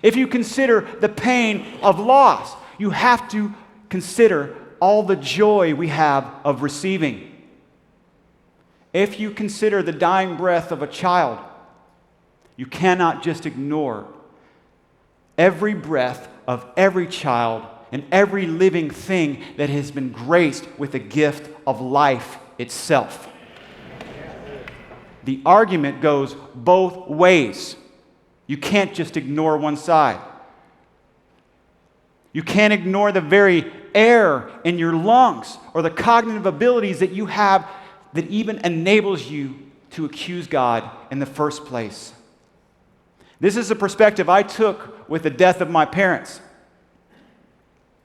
If you consider the pain of loss, you have to consider all the joy we have of receiving. If you consider the dying breath of a child, you cannot just ignore every breath of every child and every living thing that has been graced with the gift of life itself. The argument goes both ways. You can't just ignore one side. You can't ignore the very air in your lungs or the cognitive abilities that you have that even enables you to accuse God in the first place. This is a perspective I took with the death of my parents,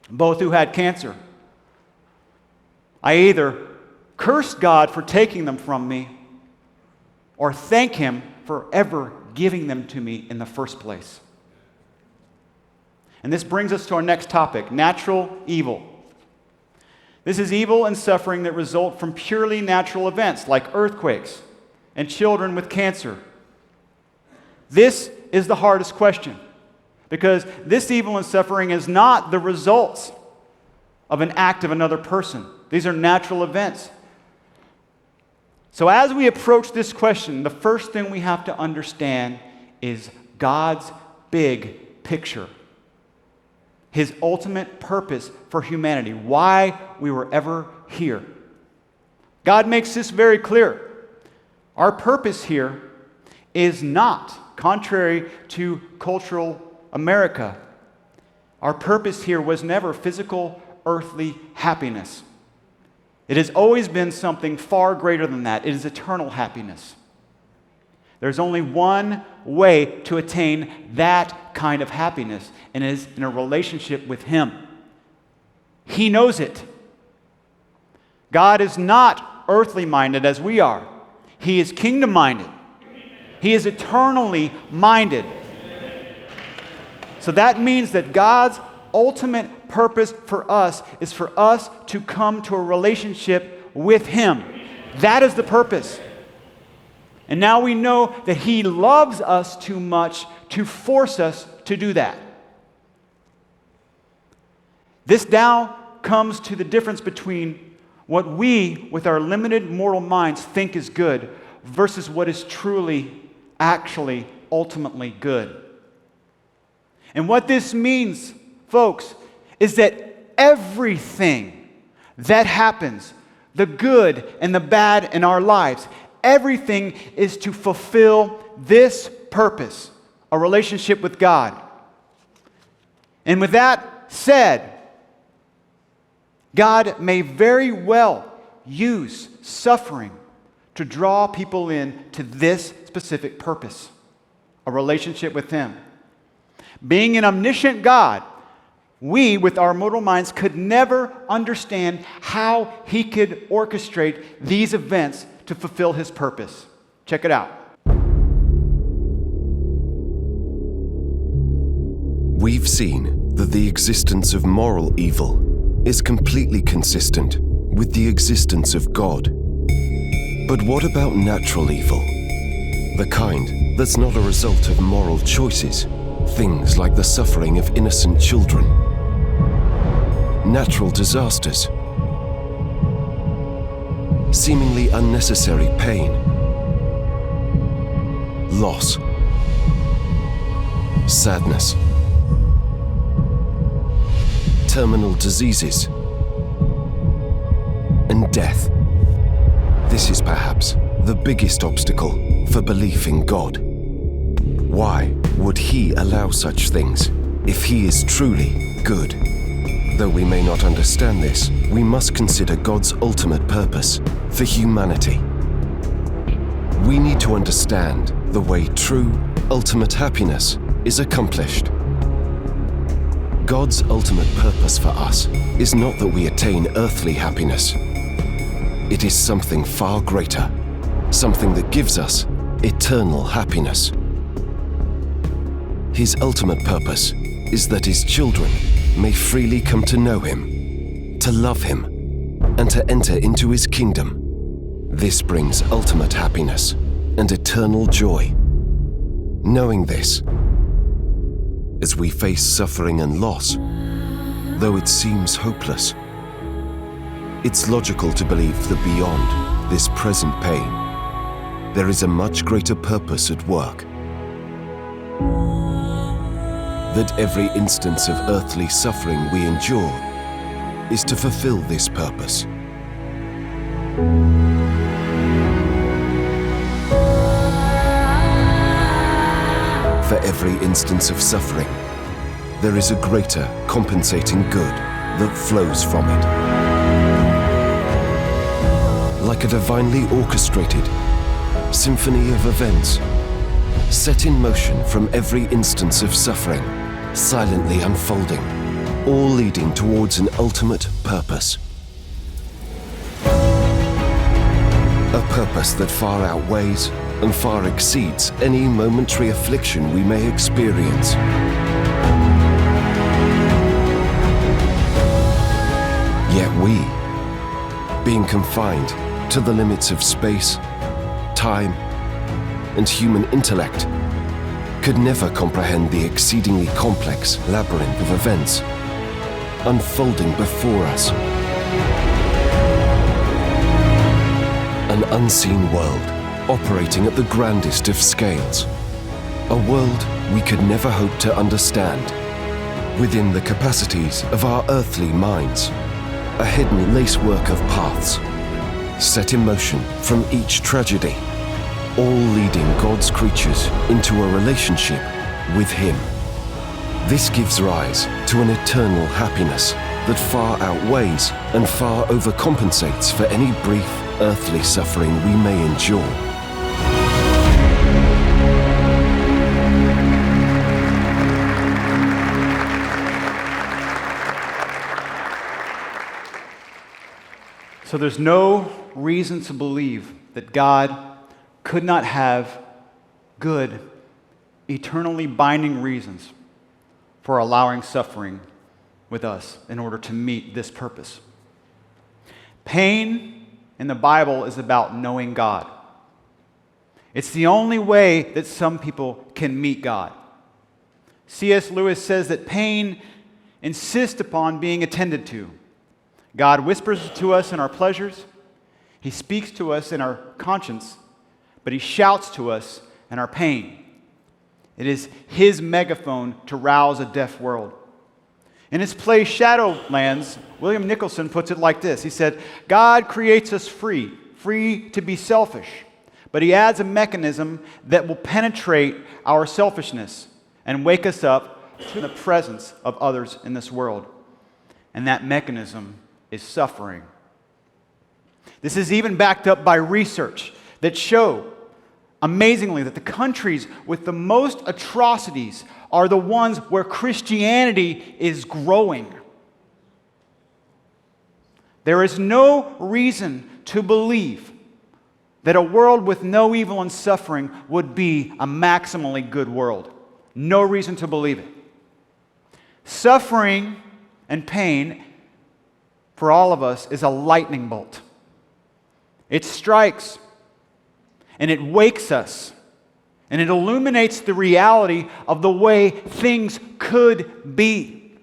both who had cancer. I either cursed God for taking them from me or thank Him for ever giving them to me in the first place. And this brings us to our next topic, natural evil. This is evil and suffering that result from purely natural events like earthquakes and children with cancer. This is the hardest question because this evil and suffering is not the results of an act of another person. These are natural events. So as we approach this question, the first thing we have to understand is God's big picture. His ultimate purpose for humanity, why we were ever here. God makes this very clear. Our purpose here is not, contrary to cultural America, our purpose here was never physical, earthly happiness. It has always been something far greater than that. It is eternal happiness. There's only one way to attain that kind of happiness, and it is in a relationship with Him. He knows it. God is not earthly minded as we are. He is kingdom minded. He is eternally minded. So that means that God's ultimate purpose for us is for us to come to a relationship with Him. That is the purpose. And now we know that He loves us too much to force us to do that. This now comes to the difference between what we, with our limited mortal minds, think is good versus what is truly, actually, ultimately good. And what this means, folks, is that everything that happens, the good and the bad in our lives, everything is to fulfill this purpose, a relationship with God. And with that said, God may very well use suffering to draw people in to this specific purpose, a relationship with Him. Being an omniscient God, we, with our mortal minds, could never understand how He could orchestrate these events to fulfill His purpose. Check it out. We've seen that the existence of moral evil is completely consistent with the existence of God. But what about natural evil? The kind that's not a result of moral choices, things like the suffering of innocent children, natural disasters, seemingly unnecessary pain, loss, sadness, terminal diseases, and death. This is perhaps the biggest obstacle for belief in God. Why would He allow such things if He is truly good? Though we may not understand this, we must consider God's ultimate purpose for humanity. We need to understand the way true, ultimate happiness is accomplished. God's ultimate purpose for us is not that we attain earthly happiness. It is something far greater, something that gives us eternal happiness. His ultimate purpose is that His children may freely come to know Him, to love Him, and to enter into His kingdom. This brings ultimate happiness and eternal joy. Knowing this, as we face suffering and loss, though it seems hopeless, it's logical to believe that beyond this present pain, there is a much greater purpose at work. That every instance of earthly suffering we endure is to fulfill this purpose. For every instance of suffering, there is a greater compensating good that flows from it. Like a divinely orchestrated symphony of events, set in motion from every instance of suffering, silently unfolding, all leading towards an ultimate purpose. A purpose that far outweighs and far exceeds any momentary affliction we may experience. Yet we, being confined to the limits of space, time, and human intellect, could never comprehend the exceedingly complex labyrinth of events unfolding before us. An unseen world operating at the grandest of scales. A world we could never hope to understand. Within the capacities of our earthly minds, a hidden lacework of paths, set in motion from each tragedy, all leading God's creatures into a relationship with Him. This gives rise to an eternal happiness that far outweighs and far overcompensates for any brief earthly suffering we may endure. So there's no reason to believe that God could not have good, eternally binding reasons for allowing suffering with us in order to meet this purpose. Pain in the Bible is about knowing God. It's the only way that some people can meet God. C.S. Lewis says that pain insists upon being attended to. God whispers to us in our pleasures, He speaks to us in our conscience, but He shouts to us in our pain. It is His megaphone to rouse a deaf world. In his play Shadowlands, William Nicholson puts it like this. He said, God creates us free to be selfish, but He adds a mechanism that will penetrate our selfishness and wake us up to the presence of others in this world. And that mechanism is suffering. This is even backed up by research that show, amazingly, that the countries with the most atrocities are the ones where Christianity is growing. There is no reason to believe that a world with no evil and suffering would be a maximally good world. No reason to believe it. Suffering and pain for all of us is a lightning bolt. It strikes and it wakes us and it illuminates the reality of the way things could be.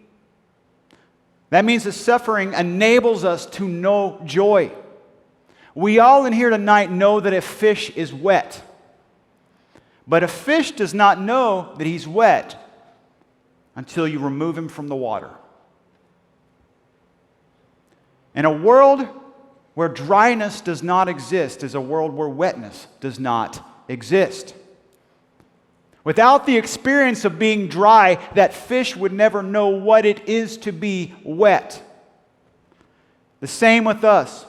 That means that suffering enables us to know joy. We all in here tonight know that a fish is wet. But a fish does not know that he's wet until you remove him from the water. In a world Where dryness does not exist is a world where wetness does not exist. Without the experience of being dry, that fish would never know what it is to be wet. The same with us.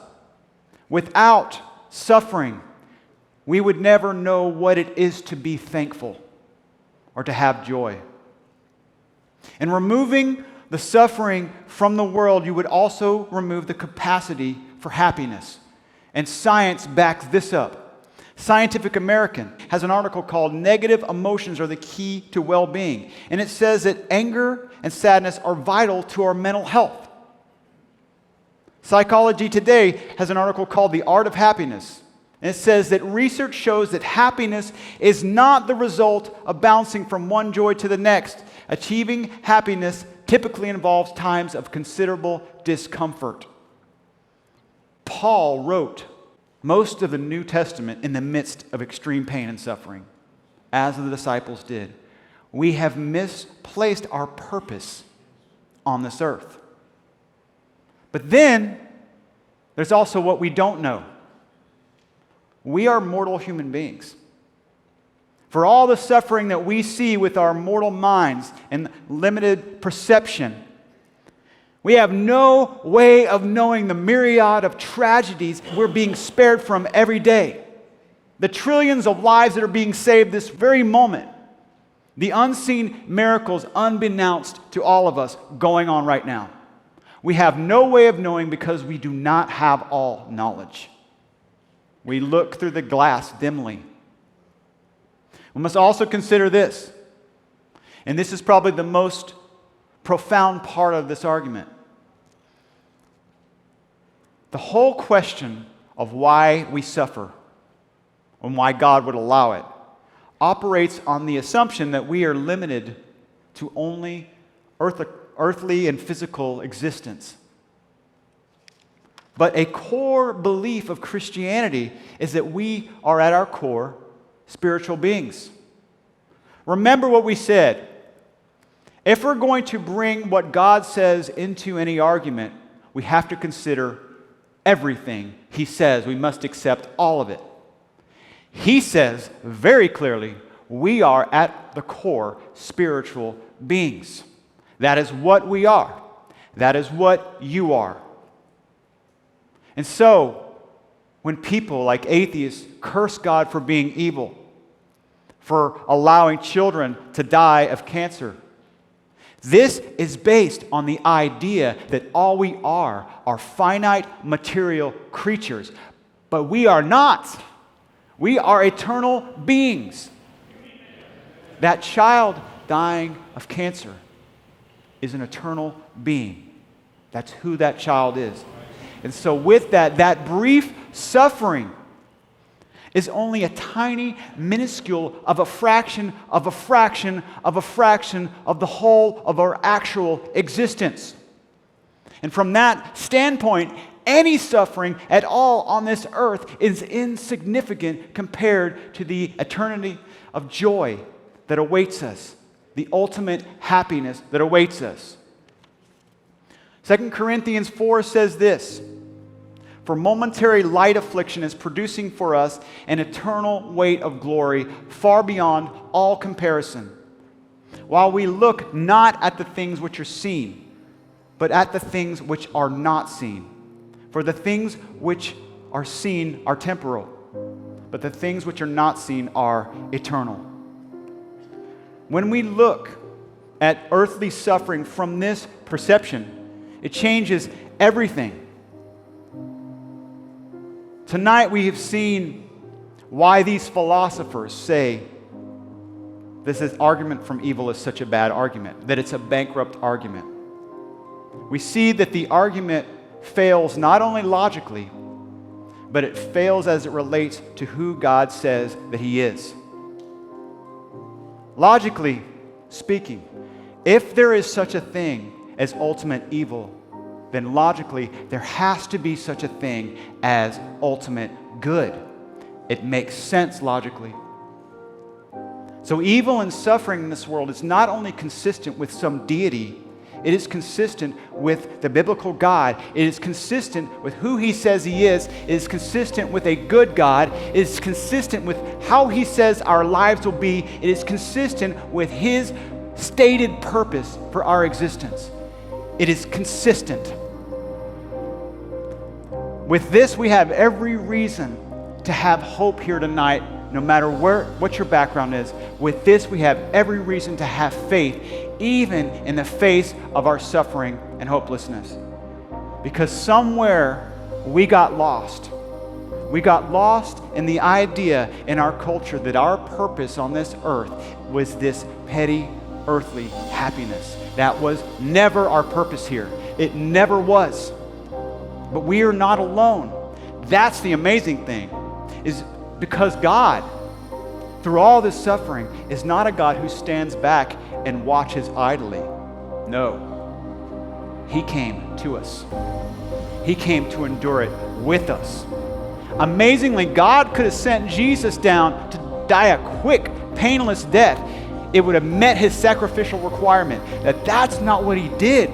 Without suffering, we would never know what it is to be thankful or to have joy. In removing the suffering from the world, you would also remove the capacity for happiness. And science backs this up. Scientific American has an article called "Negative Emotions Are the Key to Well-Being." And it says that anger and sadness are vital to our mental health. Psychology Today has an article called "The Art of Happiness." And it says that research shows that happiness is not the result of bouncing from one joy to the next. Achieving happiness typically involves times of considerable discomfort. Paul wrote most of the New Testament in the midst of extreme pain and suffering, as the disciples did. We have misplaced our purpose on this earth. But then, there's also what we don't know. We are mortal human beings. For all the suffering that we see with our mortal minds and limited perception, we have no way of knowing the myriad of tragedies we're being spared from every day. The trillions of lives that are being saved this very moment. The unseen miracles unbeknownst to all of us going on right now. We have no way of knowing because we do not have all knowledge. We look through the glass dimly. We must also consider this, and this is probably the most profound part of this argument. The whole question of why we suffer and why God would allow it operates on the assumption that we are limited to only earthly and physical existence. But a core belief of Christianity is that we are at our core spiritual beings. Remember what we said. If we're going to bring what God says into any argument, we have to consider everything He says. We must accept all of it. He says very clearly, we are at the core spiritual beings. That is what we are. That is what you are. And so, when people like atheists curse God for being evil, for allowing children to die of cancer, this is based on the idea that all we are finite material creatures. But we are not. We are eternal beings. That child dying of cancer is an eternal being. That's who that child is. And so with that brief suffering is only a tiny, minuscule of a fraction of a fraction of a fraction of the whole of our actual existence. And from that standpoint, any suffering at all on this earth is insignificant compared to the eternity of joy that awaits us, the ultimate happiness that awaits us. 2 Corinthians 4 says this, "For momentary light affliction is producing for us an eternal weight of glory far beyond all comparison, while we look not at the things which are seen, but at the things which are not seen. For the things which are seen are temporal, but the things which are not seen are eternal." When we look at earthly suffering from this perception, it changes everything. Tonight we have seen why these philosophers say this argument from evil is such a bad argument, that it's a bankrupt argument. We see that the argument fails not only logically, but it fails as it relates to who God says that He is. Logically speaking, if there is such a thing as ultimate evil, then logically there has to be such a thing as ultimate good. It makes sense logically. So evil and suffering in this world is not only consistent with some deity, It is consistent with the biblical God. It is consistent with who he says he is. It is consistent with a good God. It is consistent with how he says our lives will be. It is consistent with his stated purpose for our existence. It is consistent. With this, we have every reason to have hope here tonight, no matter what your background is. With this, we have every reason to have faith, even in the face of our suffering and hopelessness. Because somewhere we got lost. We got lost in the idea in our culture that our purpose on this earth was this petty, earthly happiness. That was never our purpose here. It never was. But we are not alone. That's the amazing thing, is because God, through all this suffering, is not a God who stands back and watches idly. No. He came to us. He came to endure it with us. Amazingly, God could have sent Jesus down to die a quick, painless death. It would have met his sacrificial requirement. That's not what he did.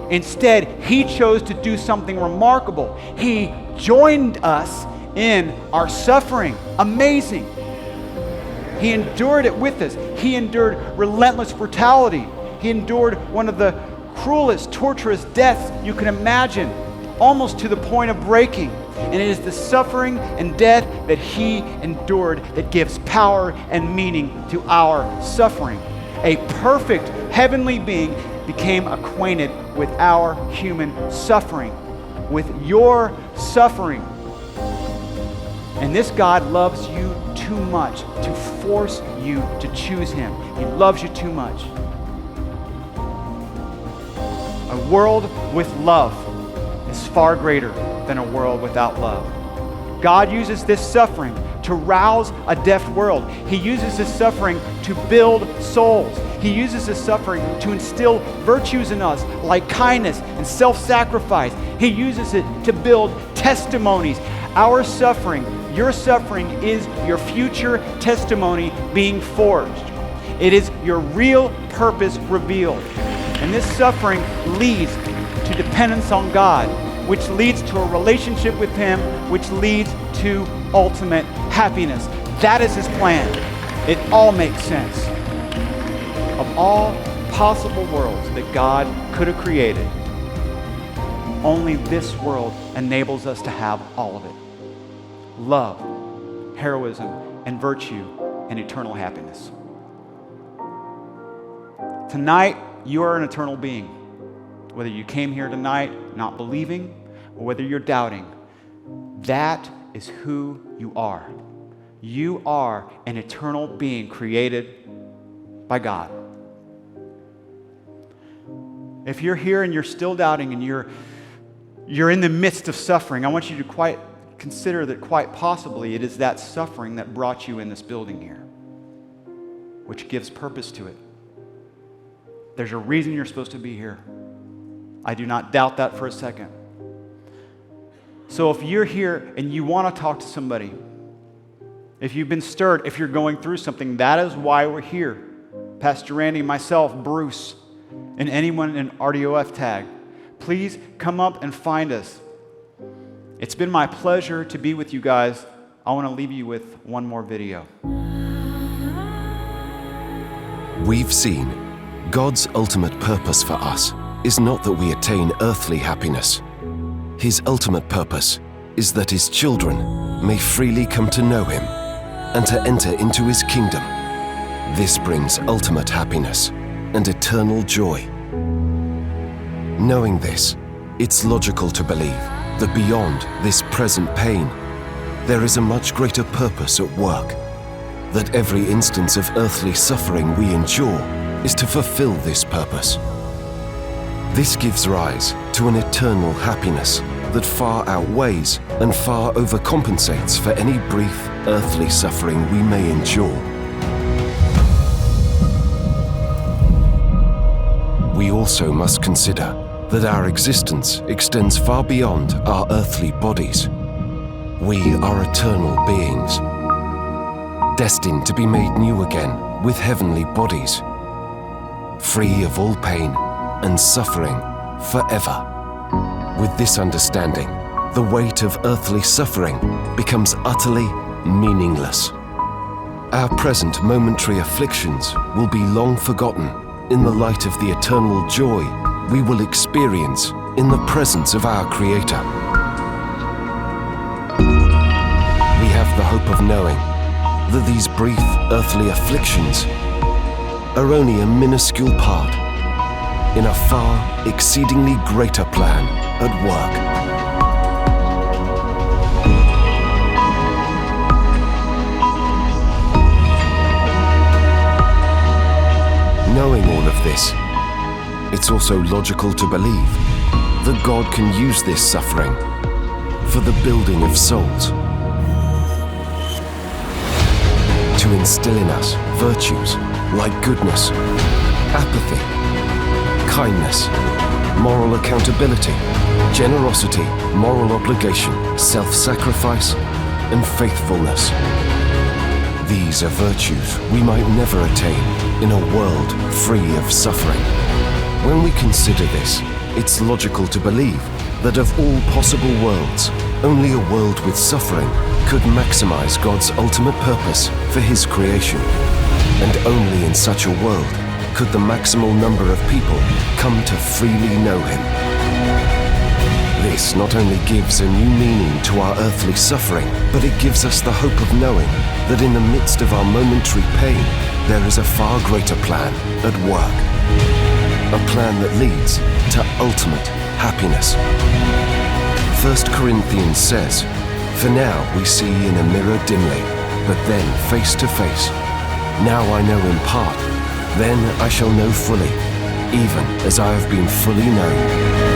Instead, he chose to do something remarkable. He joined us in our suffering. Amazing. He endured it with us. He endured relentless brutality. He endured one of the cruelest, torturous deaths you can imagine, almost to the point of breaking. And it is the suffering and death that he endured that gives power and meaning to our suffering. A perfect heavenly being became acquainted with our human suffering, with your suffering. And this God loves you too much to force you to choose him. He loves you too much. A world with love is far greater than a world without love. God uses this suffering to rouse a deaf world. He uses this suffering to build souls. He uses this suffering to instill virtues in us like kindness and self-sacrifice. He uses it to build testimonies. Our suffering, your suffering, is your future testimony being forged. It is your real purpose revealed. And this suffering leads to dependence on God, which leads to a relationship with him, which leads to ultimate happiness. That is his plan. It all makes sense. Of all possible worlds that God could have created, only this world enables us to have all of it. Love, heroism, and virtue, and eternal happiness. Tonight, you are an eternal being. Whether you came here tonight not believing, or whether you're doubting, that is who you are. You are an eternal being created by God. If you're here and you're still doubting and you're in the midst of suffering, I want you to quite consider that quite possibly it is that suffering that brought you in this building here, which gives purpose to it. There's a reason you're supposed to be here. I do not doubt that for a second. So if you're here and you want to talk to somebody, if you've been stirred, if you're going through something, that is why we're here. Pastor Randy, myself, Bruce, and anyone in RDof tag, please come up and find us. It's been my pleasure to be with you guys. I want to leave you with one more video. We've seen God's ultimate purpose for us is not that we attain earthly happiness. His ultimate purpose is that his children may freely come to know him and to enter into his kingdom. This brings ultimate happiness and eternal joy. Knowing this, it's logical to believe that beyond this present pain, there is a much greater purpose at work, that every instance of earthly suffering we endure is to fulfill this purpose. This gives rise to an eternal happiness that far outweighs and far overcompensates for any brief earthly suffering we may endure. We also must consider that our existence extends far beyond our earthly bodies. We are eternal beings, destined to be made new again with heavenly bodies, free of all pain and suffering forever. With this understanding, the weight of earthly suffering becomes utterly meaningless. Our present momentary afflictions will be long forgotten in the light of the eternal joy we will experience in the presence of our Creator. We have the hope of knowing that these brief earthly afflictions are only a minuscule part in a far exceedingly greater plan at work. Knowing all of this, it's also logical to believe that God can use this suffering for the building of souls, to instill in us virtues like goodness, apathy, kindness, moral accountability, generosity, moral obligation, self-sacrifice, and faithfulness. These are virtues we might never attain in a world free of suffering. When we consider this, it's logical to believe that of all possible worlds, only a world with suffering could maximize God's ultimate purpose for His creation. And only in such a world could the maximal number of people come to freely know Him. This not only gives a new meaning to our earthly suffering, but it gives us the hope of knowing that in the midst of our momentary pain, there is a far greater plan at work. A plan that leads to ultimate happiness. 1 Corinthians says, "For now we see in a mirror dimly, but then face to face. Now I know in part, then I shall know fully, even as I have been fully known."